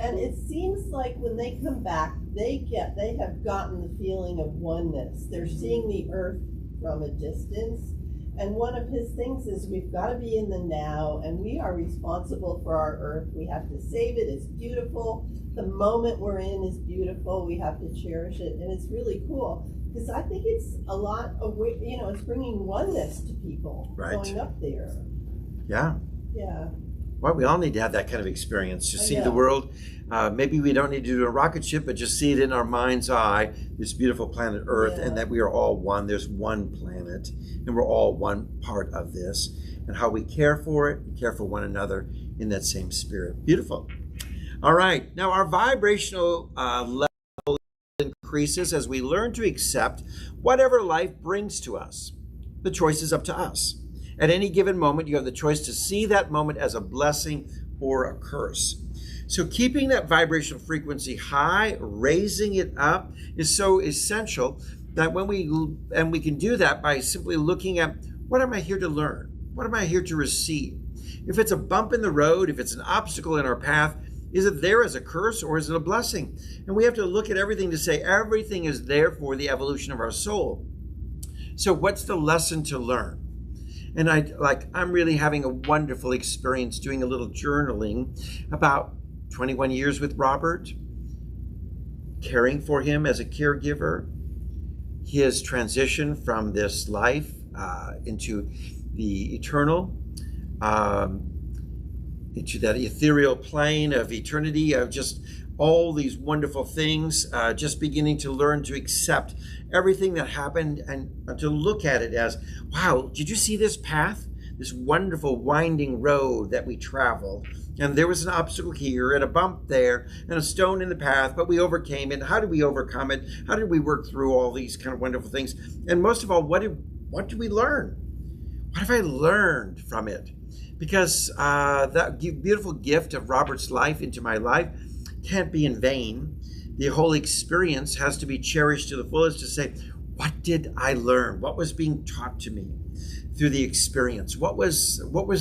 S3: And it seems like when they come back, they have gotten the feeling of oneness. They're seeing the earth from a distance. And one of his things is we've got to be in the now, and we are responsible for our earth. We have to save it. It's beautiful. The moment we're in is beautiful. We have to cherish it. And it's really cool. Because I think it's a lot of, it's bringing oneness to people going up there.
S1: Yeah.
S3: Yeah.
S1: Well, we all need to have that kind of experience to see
S3: Yeah.
S1: the world. Maybe we don't need to do a rocket ship, but just see it in our mind's eye, this beautiful planet Earth, and that we are all one. There's one planet, and we're all one part of this. And how we care for it, care for one another in that same spirit. Beautiful. All right. Now, our vibrational level increases as we learn to accept whatever life brings to us. The choice is up to us. At any given moment, you have the choice to see that moment as a blessing or a curse. So keeping that vibrational frequency high, raising it up, is so essential that we can do that by simply looking at, what am I here to learn? What am I here to receive? If it's a bump in the road, if it's an obstacle in our path, is it there as a curse or is it a blessing? And we have to look at everything to say everything is there for the evolution of our soul. So what's the lesson to learn? And I'm really having a wonderful experience doing a little journaling about 21 years with Robert, caring for him as a caregiver, his transition from this life into the eternal, into that ethereal plane of eternity, of just all these wonderful things, just beginning to learn to accept everything that happened and to look at it as, wow, did you see this path? This wonderful winding road that we traveled. And there was an obstacle here and a bump there and a stone in the path, but we overcame it. How did we overcome it? How did we work through all these kind of wonderful things? And most of all, what did we learn? What have I learned from it? Because that beautiful gift of Robert's life into my life can't be in vain. The whole experience has to be cherished to the fullest to say, what did I learn? What was being taught to me through the experience? What was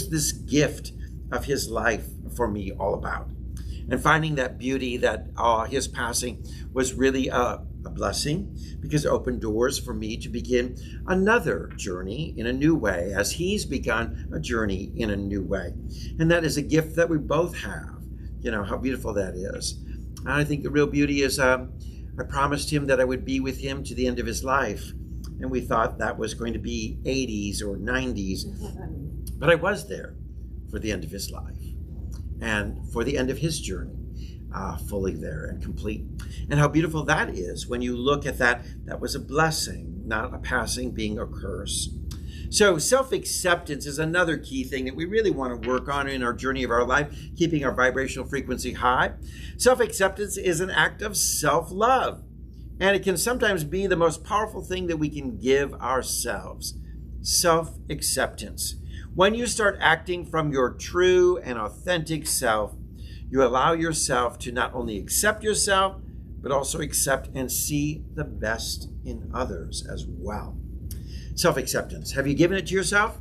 S1: this gift of his life for me all about? And finding that beauty, that his passing was really a blessing, because it opened doors for me to begin another journey in a new way, as he's begun a journey in a new way. And that is a gift that we both have. You know, how beautiful that is. And I think the real beauty is I promised him that I would be with him to the end of his life. And we thought that was going to be 80s or 90s. But I was there for the end of his life and for the end of his journey, fully there and complete. And how beautiful that is when you look at that. That was a blessing, not a passing being a curse. So self-acceptance is another key thing that we really want to work on in our journey of our life, keeping our vibrational frequency high. Self-acceptance is an act of self-love, and it can sometimes be the most powerful thing that we can give ourselves. Self-acceptance. When you start acting from your true and authentic self, you allow yourself to not only accept yourself, but also accept and see the best in others as well. Self-acceptance. Have you given it to yourself?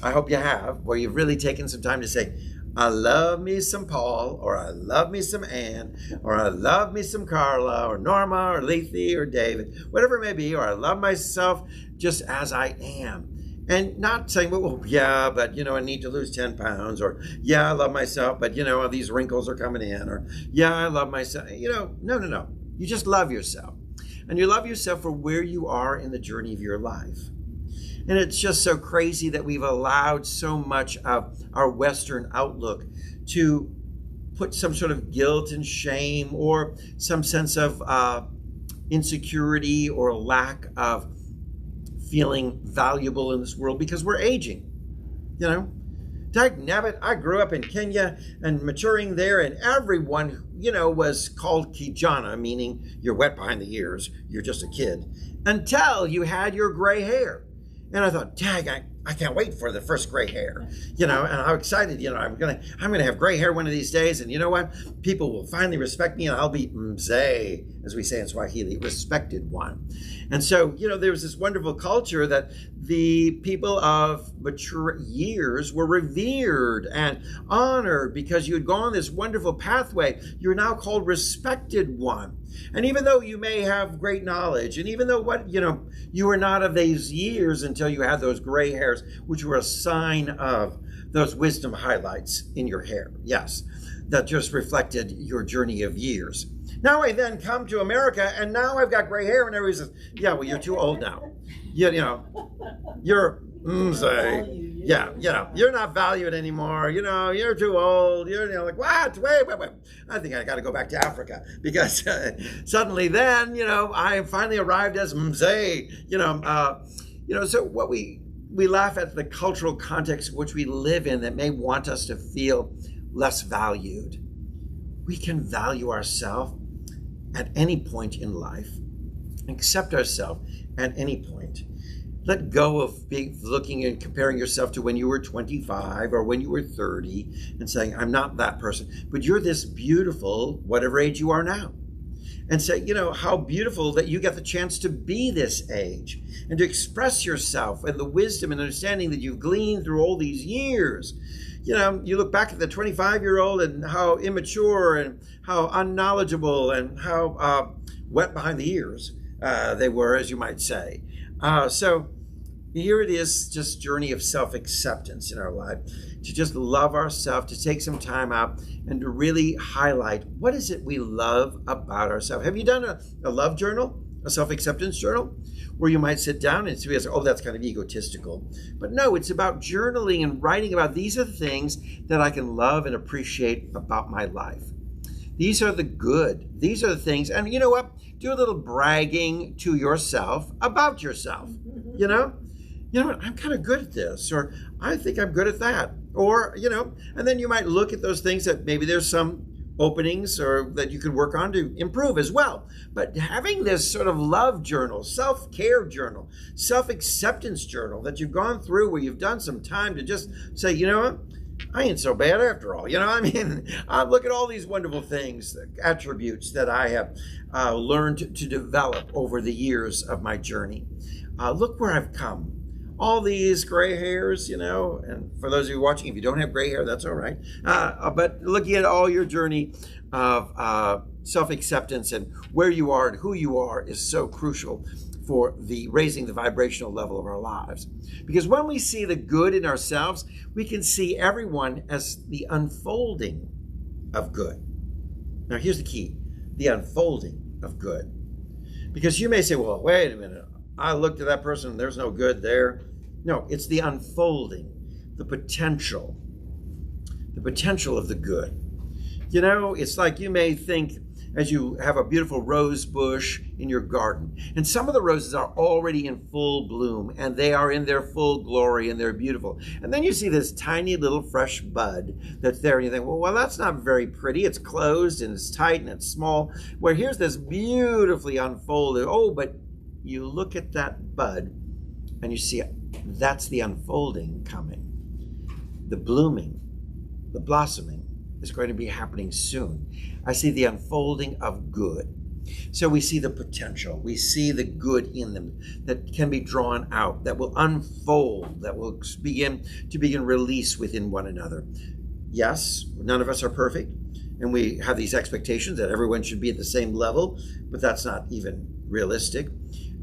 S1: I hope you have, where you've really taken some time to say, I love me some Paul, or I love me some Ann, or I love me some Carla, or Norma, or Lethe, or David, whatever it may be, or I love myself just as I am. And not saying, well, yeah, but, I need to lose 10 pounds, or, yeah, I love myself, but, these wrinkles are coming in, or, yeah, I love myself. No. You just love yourself. And you love yourself for where you are in the journey of your life. And it's just so crazy that we've allowed so much of our Western outlook to put some sort of guilt and shame or some sense of insecurity or lack of feeling valuable in this world because we're aging. Dagnabbit, I grew up in Kenya and maturing there, and everyone, was called Kijana, meaning you're wet behind the ears, you're just a kid, until you had your gray hair. And I thought, dag, I can't wait for the first gray hair, and I'm excited, I'm gonna have gray hair one of these days, and you know what? People will finally respect me, and I'll be mzee, as we say in Swahili, respected one. And so, there was this wonderful culture that the people of mature years were revered and honored because you had gone this wonderful pathway. You're now called respected one. And even though you may have great knowledge, and even though you were not of these years until you had those gray hairs, which were a sign of those wisdom highlights in your hair. Yes, that just reflected your journey of years. Now I then come to America, and now I've got gray hair, and everybody says, yeah, well, you're too old now. You're you're not valued anymore. You're too old. You're like, what? Wait. I think I got to go back to Africa, because suddenly then, I finally arrived as mzee, so what we laugh at the cultural context in which we live in that may want us to feel less valued. We can value ourselves at any point in life, accept ourselves at any point. Let go of looking and comparing yourself to when you were 25 or when you were 30 and saying, I'm not that person, but you're this beautiful, whatever age you are now. And say, how beautiful that you get the chance to be this age and to express yourself and the wisdom and understanding that you've gleaned through all these years. You look back at the 25-year-old and how immature and how unknowledgeable and how wet behind the ears they were, as you might say. So here it is, just journey of self-acceptance in our life, to just love ourselves, to take some time out and to really highlight what is it we love about ourselves. Have you done a love journal, a self-acceptance journal, where you might sit down and say, oh, that's kind of egotistical. But no, it's about journaling and writing about these are the things that I can love and appreciate about my life. These are the good. These are the things. And you know what? Do a little bragging to yourself about yourself. You know what? I'm kind of good at this, or I think I'm good at that. Or, and then you might look at those things that maybe there's some openings or that you could work on to improve as well. But having this sort of love journal, self-care journal, self-acceptance journal that you've gone through where you've done some time to just say, you know what? I ain't so bad after all. Look at all these wonderful things, attributes that I have learned to develop over the years of my journey. Look where I've come. All these gray hairs, and for those of you watching, if you don't have gray hair, that's all right. But looking at all your journey of self-acceptance and where you are and who you are is so crucial for raising the vibrational level of our lives. Because when we see the good in ourselves, we can see everyone as the unfolding of good. Now, here's the key, the unfolding of good. Because you may say, well, wait a minute, I looked at that person, there's no good there. No, it's the unfolding, the potential of the good. It's like you may think as you have a beautiful rose bush in your garden, and some of the roses are already in full bloom, and they are in their full glory, and they're beautiful. And then you see this tiny little fresh bud that's there, and you think, well, that's not very pretty. It's closed, and it's tight, and it's small. Where here's this beautifully unfolded, but you look at that bud, and you see that's the unfolding coming. The blooming, the blossoming is going to be happening soon. I see the unfolding of good. So we see the potential. We see the good in them that can be drawn out, that will unfold, that will begin release within one another. Yes, none of us are perfect, and we have these expectations that everyone should be at the same level, but that's not even realistic.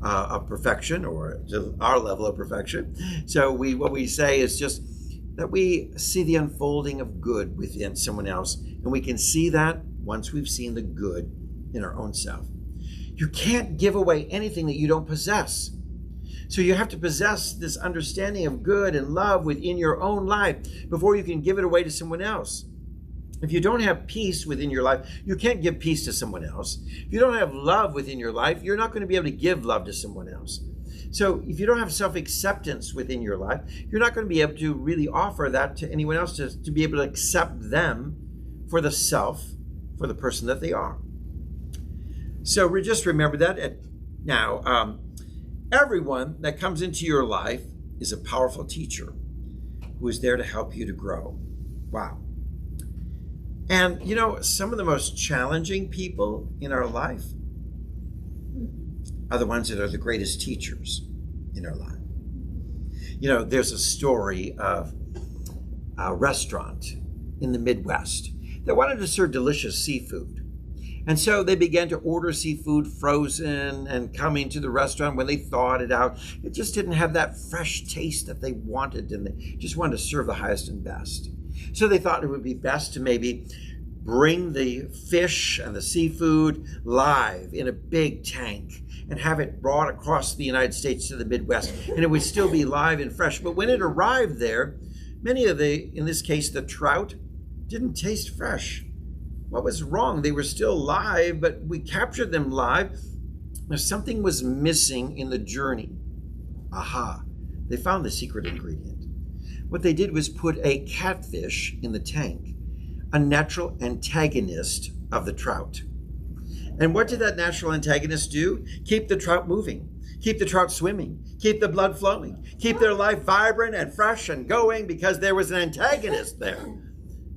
S1: Of perfection, or to our level of perfection. So what we say is just that we see the unfolding of good within someone else, and we can see that once we've seen the good in our own self. You can't give away anything that you don't possess. So you have to possess this understanding of good and love within your own life before you can give it away to someone else. If you don't have peace within your life, you can't give peace to someone else. If you don't have love within your life, you're not going to be able to give love to someone else. So if you don't have self-acceptance within your life, you're not going to be able to really offer that to anyone else, to be able to accept them for the self, for the person that they are. So just remember that. Now, everyone that comes into your life is a powerful teacher who is there to help you to grow. Wow. And you know, some of the most challenging people in our life are the ones that are the greatest teachers in our life. You know, there's a story of a restaurant in the Midwest that wanted to serve delicious seafood. And so they began to order seafood frozen and coming to the restaurant. When they thawed it out, it just didn't have that fresh taste that they wanted, and they just wanted to serve the highest and best. So they thought it would be best to maybe bring the fish and the seafood live in a big tank and have it brought across the United States to the Midwest, and it would still be live and fresh. But when it arrived there, many of in this case, the trout didn't taste fresh. What was wrong? They were still live, but we captured them live. Something was missing in the journey. Aha, they found the secret ingredient. What they did was put a catfish in the tank, a natural antagonist of the trout. And what did that natural antagonist do? Keep the trout moving, keep the trout swimming, keep the blood flowing, keep their life vibrant and fresh and going, because there was an antagonist there.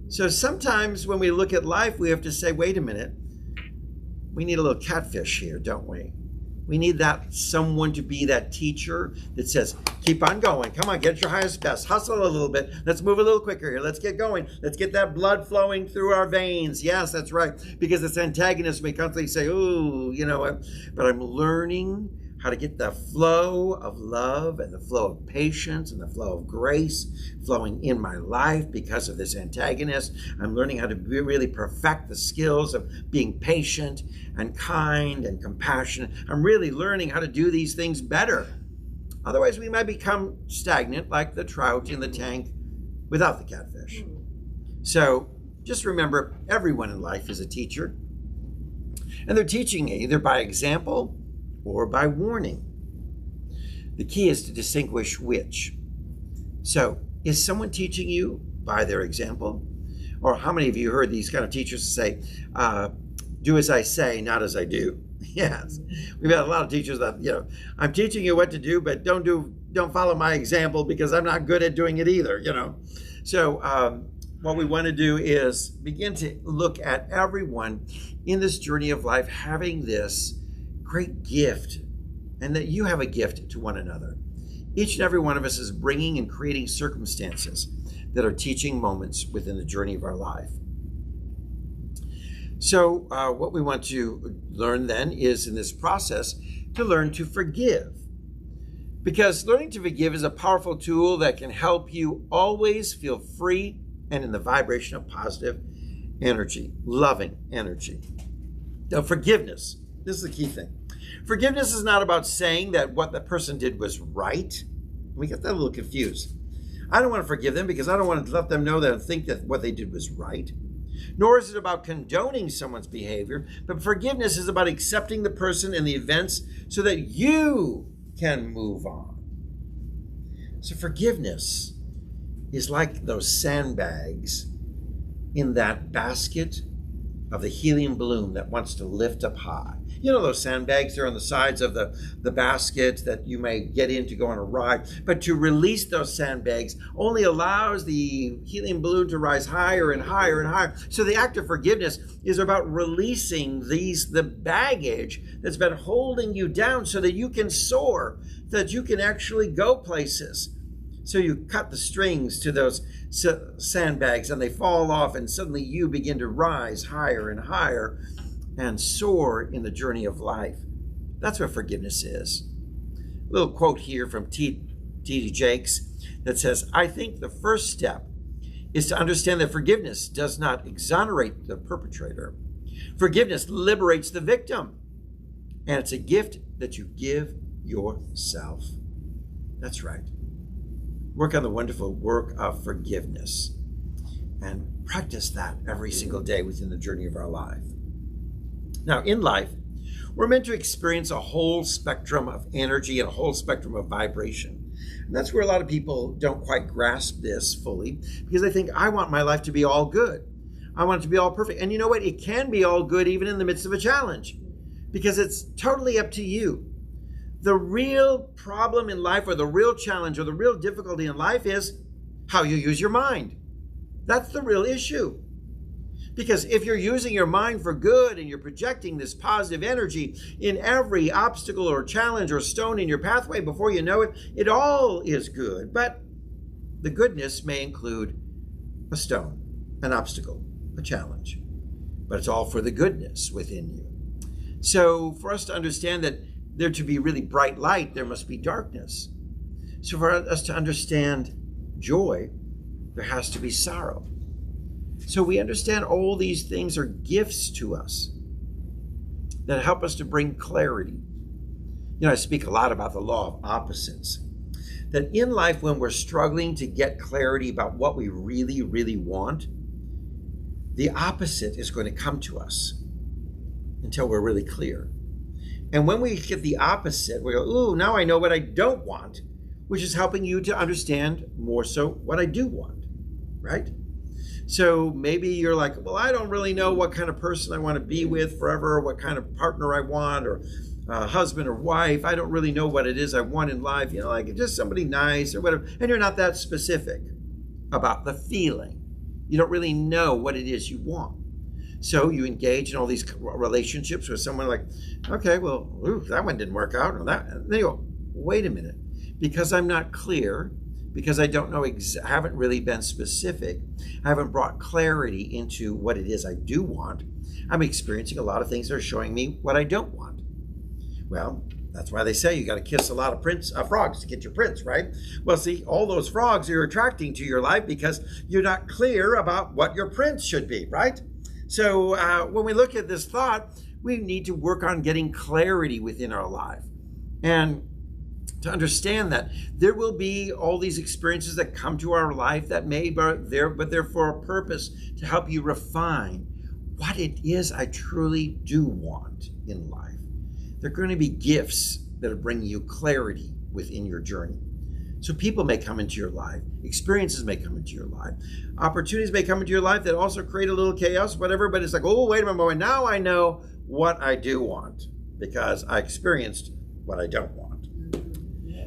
S1: So sometimes when we look at life, we have to say, wait a minute, we need a little catfish here, don't we? We need that someone to be that teacher that says, keep on going. Come on, get your highest best. Hustle a little bit. Let's move a little quicker here. Let's get going. Let's get that blood flowing through our veins. Yes, that's right. Because this antagonist may constantly say, ooh, you know, but I'm learning how to get the flow of love and the flow of patience and the flow of grace flowing in my life because of this antagonist. I'm learning how to really perfect the skills of being patient and kind and compassionate. I'm really learning how to do these things better. Otherwise, we might become stagnant like the trout in the tank without the catfish. So just remember, everyone in life is a teacher. And they're teaching either by example or by warning. The key is to distinguish which. So, is someone teaching you by their example? Or how many of you heard these kind of teachers say, do as I say, not as I do? Yes. We've had a lot of teachers that, you know, I'm teaching you what to do, but don't follow my example because I'm not good at doing it either, you know. So what we want to do is begin to look at everyone in this journey of life having this great gift, and that you have a gift to one another. Each and every one of us is bringing and creating circumstances that are teaching moments within the journey of our life. So what we want to learn then is, in this process, to learn to forgive. Because learning to forgive is a powerful tool that can help you always feel free and in the vibration of positive energy, loving energy. Now, forgiveness, this is the key thing. Forgiveness is not about saying that what the person did was right. We get that a little confused. I don't want to forgive them because I don't want to let them know that I think that what they did was right. Nor is it about condoning someone's behavior, but forgiveness is about accepting the person and the events so that you can move on. So forgiveness is like those sandbags in that basket of the helium balloon that wants to lift up high. You know those sandbags, they're on the sides of the basket that you may get in to go on a ride. But to release those sandbags only allows the helium balloon to rise higher and higher and higher. So the act of forgiveness is about releasing the baggage that's been holding you down so that you can soar, so that you can actually go places. So you cut the strings to those sandbags and they fall off, and suddenly you begin to rise higher and higher and soar in the journey of life. That's what forgiveness is. A little quote here from T.D. Jakes that says, I think the first step is to understand that forgiveness does not exonerate the perpetrator. Forgiveness liberates the victim, and it's a gift that you give yourself. That's right. Work on the wonderful work of forgiveness and practice that every single day within the journey of our life. Now, in life, We're meant to experience a whole spectrum of energy and a whole spectrum of vibration. And that's where a lot of people don't quite grasp this fully, because they think, I want my life to be all good. I want it to be all perfect. And you know what? It can be all good even in the midst of a challenge, because it's totally up to you. The real problem in life, or the real challenge, or the real difficulty in life is how you use your mind. That's the real issue. Because if you're using your mind for good and you're projecting this positive energy in every obstacle or challenge or stone in your pathway, before you know it, it all is good. But the goodness may include a stone, an obstacle, a challenge. But it's all for the goodness within you. So for us to understand that there to be really bright light, there must be darkness. So for us to understand joy, there has to be sorrow. So we understand all these things are gifts to us that help us to bring clarity. You know, I speak a lot about the law of opposites. That in life, when we're struggling to get clarity about what we really, really want, the opposite is going to come to us until we're really clear. And when we get the opposite, we go, ooh, now I know what I don't want, which is helping you to understand more so what I do want, right? So maybe you're like, well, I don't really know what kind of person I want to be with forever, or what kind of partner I want, or husband or wife. I don't really know what it is I want in life, you know, like just somebody nice or whatever. And you're not that specific about the feeling. You don't really know what it is you want. So you engage in all these relationships with someone like, okay, well, ooh, that one didn't work out. Or that. And then you go, wait a minute, because I'm not clear, because I don't know, I haven't really been specific, I haven't brought clarity into what it is I do want, I'm experiencing a lot of things that are showing me what I don't want. Well, that's why they say you got to kiss a lot of frogs to get your prince, right? Well, see, all those frogs you're attracting to your life because you're not clear about what your prince should be, right? So when we look at this thought, we need to work on getting clarity within our life. And to understand that there will be all these experiences that come to our life that may be there, but they're for a purpose to help you refine what it is I truly do want in life. They're going to be gifts that are bringing you clarity within your journey. So people may come into your life, experiences may come into your life, opportunities may come into your life that also create a little chaos, whatever, but it's like, oh, wait a moment, now I know what I do want because I experienced what I don't want.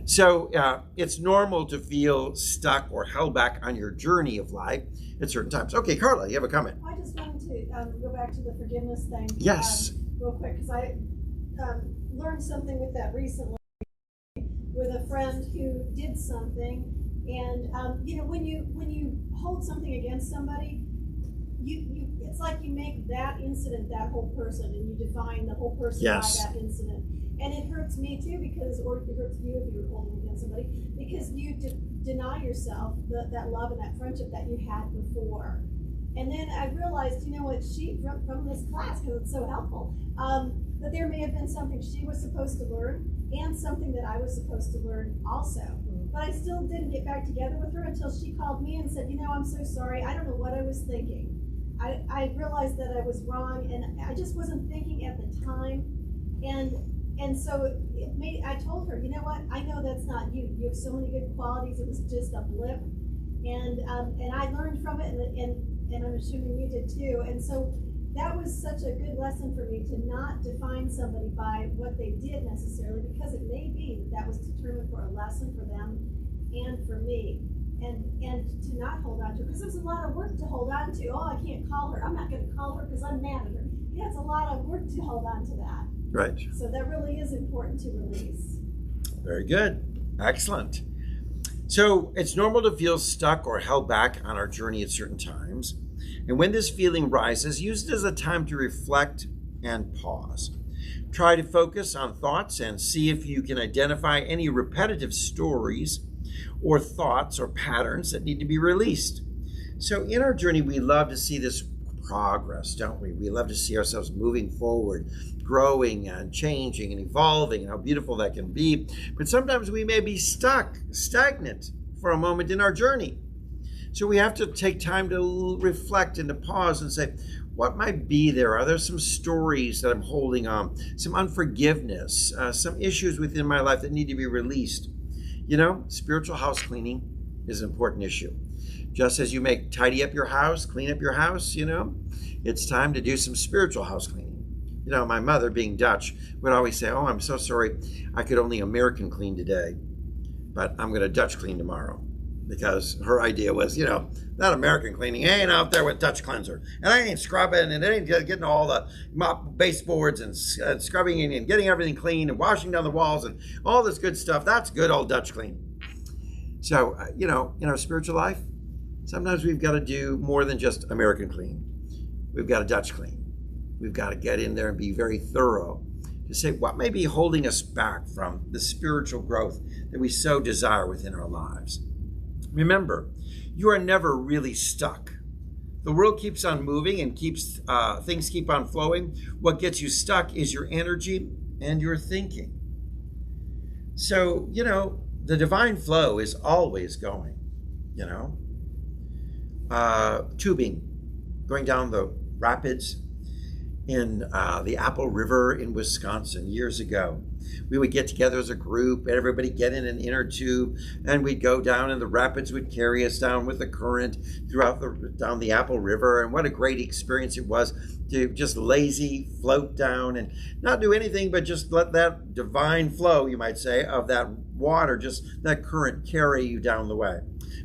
S1: So it's normal to feel stuck or held back on your journey of life at certain times. Okay, Carla, you have a comment?
S4: I just wanted to go back to the forgiveness thing.
S1: Yes.
S4: Real quick, because I learned something with that recently with a friend who did something, and you know, when you hold something against somebody, you it's like you make that incident that whole person, and you define the whole person by that incident. And it hurts me too, because, or it hurts you if you're holding against somebody, because you deny yourself that love and that friendship that you had before. And then I realized, you know what, from this class, because it's so helpful, that there may have been something she was supposed to learn and something that I was supposed to learn also. But I still didn't get back together with her until she called me and said, you know, I'm so sorry, I don't know what I was thinking. I realized that I was wrong, and I just wasn't thinking at the time. And so I told her, you know what, I know that's not you. You have so many good qualities, it was just a blip. And I learned from it, and I'm assuming you did too. And so that was such a good lesson for me, to not define somebody by what they did necessarily, because it may be that was determined for a lesson for them and for me. And to not hold on to her, because it was a lot of work to hold on to. Oh, I can't call her. I'm not going to call her because I'm mad at her. Yeah, it's a lot of work to hold on to that.
S1: Right.
S4: So that really is important to release.
S1: Very good. Excellent. So it's normal to feel stuck or held back on our journey at certain times. And when this feeling rises, use it as a time to reflect and pause. Try to focus on thoughts and see if you can identify any repetitive stories or thoughts or patterns that need to be released. So in our journey, we love to see this progress, don't we? We love to see ourselves moving forward, growing and changing and evolving, and how beautiful that can be. But sometimes we may be stuck, stagnant for a moment in our journey. So we have to take time to reflect and to pause and say, What might be there? Are there some stories that I'm holding on, some unforgiveness, some issues within my life that need to be released? You know, spiritual house cleaning is an important issue. Just as you tidy up your house, clean up your house, you know, it's time to do some spiritual house cleaning. You know, my mother, being Dutch, would always say, "Oh, I'm so sorry, I could only American clean today, but I'm going to Dutch clean tomorrow." Because her idea was, you know, that American cleaning ain't out there with Dutch cleanser. And I ain't scrubbing, and it ain't getting all the mop baseboards and scrubbing and getting everything clean and washing down the walls and all this good stuff. That's good old Dutch clean. So, you know, in our spiritual life, sometimes we've got to do more than just American clean. We've got to Dutch clean. We've got to get in there and be very thorough to say what may be holding us back from the spiritual growth that we so desire within our lives. Remember, you are never really stuck. The world keeps on moving and things keep on flowing. What gets you stuck is your energy and your thinking. So, you know, the divine flow is always going, you know. Tubing, going down the rapids in the Apple River in Wisconsin years ago. We would get together as a group, and everybody get in an inner tube, and we'd go down, and the rapids would carry us down with the current down the Apple River. And what a great experience it was to just lazy float down and not do anything but just let that divine flow, you might say, of that water, just that current carry you down the way.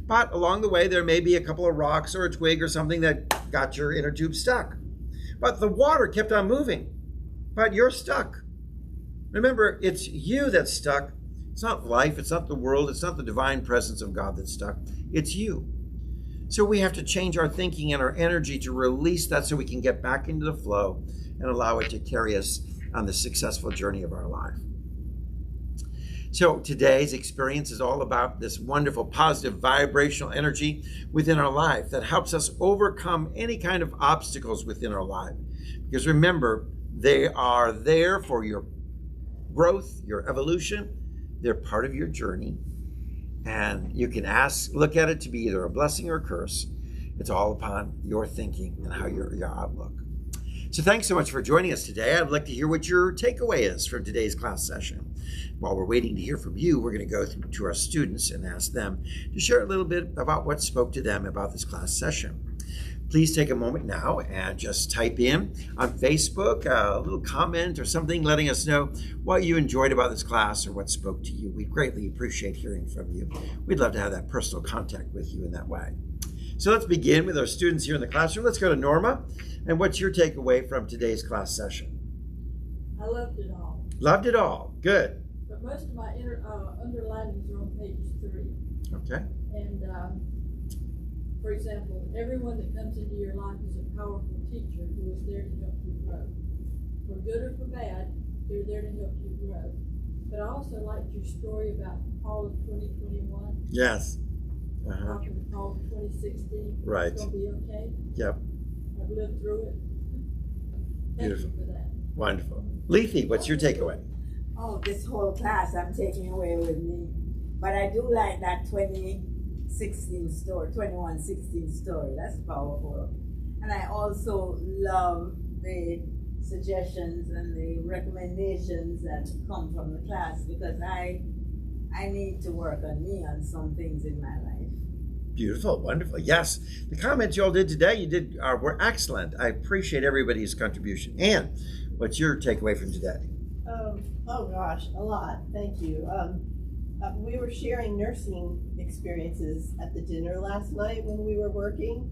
S1: But along the way, there may be a couple of rocks or a twig or something that got your inner tube stuck. But the water kept on moving, but you're stuck. Remember, it's you that's stuck. It's not life, it's not the world, it's not the divine presence of God that's stuck. It's you. So we have to change our thinking and our energy to release that so we can get back into the flow and allow it to carry us on the successful journey of our life. So today's experience is all about this wonderful, positive, vibrational energy within our life that helps us overcome any kind of obstacles within our life. Because remember, they are there for your growth, your evolution. They're part of your journey. And you can look at it to be either a blessing or a curse. It's all upon your thinking and how your outlook. So thanks so much for joining us today. I'd like to hear what your takeaway is from today's class session. While we're waiting to hear from you, we're going to go to our students and ask them to share a little bit about what spoke to them about this class session. Please take a moment now and just type in on Facebook a little comment or something letting us know what you enjoyed about this class or what spoke to you. We greatly appreciate hearing from you. We'd love to have that personal contact with you in that way. So let's begin with our students here in the classroom. Let's go to Norma. And what's your takeaway from today's class session?
S5: I loved it all.
S1: Loved it all. Good.
S5: But most of my underlinings are on page 3.
S1: Okay.
S5: And for example, everyone that comes into your life is a powerful teacher who is there to help you grow. For good or for bad, they're there to help you grow. But I also liked your story about the fall of 2021.
S1: Yes.
S5: After the fall of 2016.
S1: Right.
S5: It's going to be okay.
S1: Yep.
S5: I've lived through it. Thank
S1: Beautiful.
S5: you for that.
S1: Wonderful. Lethe, what's your takeaway?
S2: Oh, this whole class I'm taking away with me. But I do like that 2116 story. That's powerful. And I also love the suggestions and the recommendations that come from the class, because I need to work on me on some things in my life.
S1: Beautiful, wonderful. Yes, the comments you all did today, were excellent. I appreciate everybody's contribution. Anne, what's your takeaway from today?
S3: Oh gosh, a lot. Thank you. We were sharing nursing experiences at the dinner last night when we were working,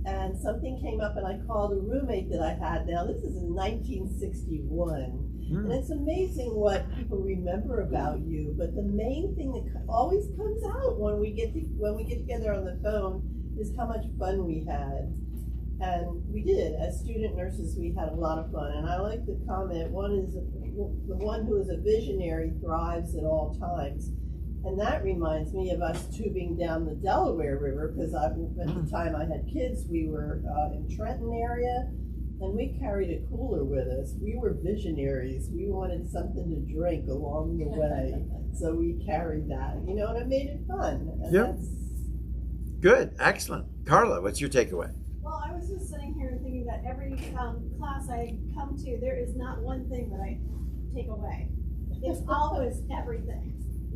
S3: and something came up, and I called a roommate that I had. Now this is in 1961. And it's amazing what people remember about you. But the main thing that always comes out when we get together on the phone is how much fun we had. And we did. As student nurses, we had a lot of fun. And I like the comment, the one who is a visionary thrives at all times. And that reminds me of us tubing down the Delaware River, because at the time I had kids, we were in Trenton area. And we carried a cooler with us. We were visionaries. We wanted something to drink along the way. So we carried that, and it made it fun. And
S1: yep. Good. Excellent. Carla, what's your takeaway?
S4: Well, I was just sitting here thinking that every every class I come to, there is not one thing that I take away. It's always everything,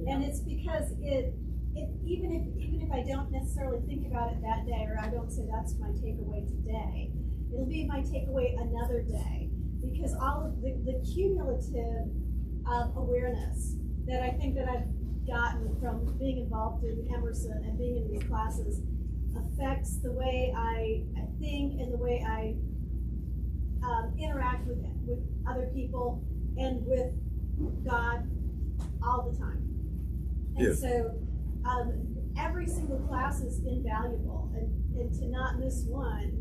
S4: and it's because even if I don't necessarily think about it that day, or I don't say that's my takeaway today, it'll be my takeaway another day, because all of the cumulative awareness that I think that I've gotten from being involved in Emerson and being in these classes affects the way I think and the way I interact with other people and with God all the time. And so every single class is invaluable, and to not miss one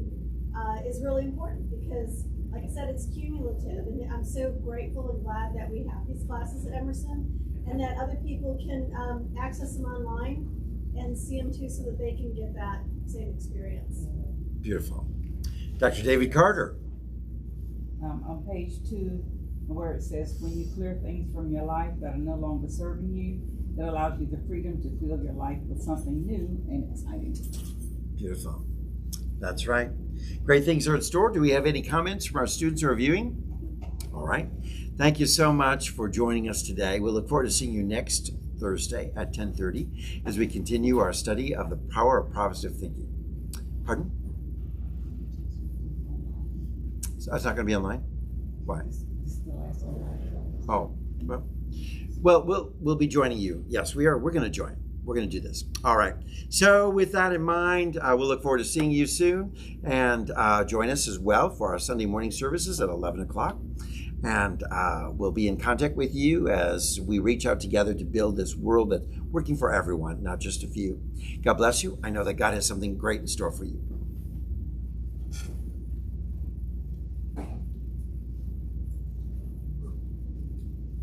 S4: is really important, because, like I said, it's cumulative, and I'm so grateful and glad that we have these classes at Emerson, and that other people can access them online and see them too, so that they can get that same experience.
S1: Beautiful. Dr. David Carter.
S6: On page 2, where it says, when you clear things from your life that are no longer serving you, that allows you the freedom to fill your life with something new and exciting.
S1: Beautiful. That's right. Great things are in store. Do we have any comments from our students who are viewing? All right. Thank you so much for joining us today. We look forward to seeing you next Thursday at 10:30 as we continue our study of the power of positive thinking. Pardon? So it's not going to be online? Why? Oh, well, we'll be joining you. Yes, we are. We're going to join. We're going to do this. All right. So with that in mind, we'll look forward to seeing you soon, and join us as well for our Sunday morning services at 11 o'clock. And we'll be in contact with you as we reach out together to build this world that's working for everyone, not just a few. God bless you. I know that God has something great in store for you.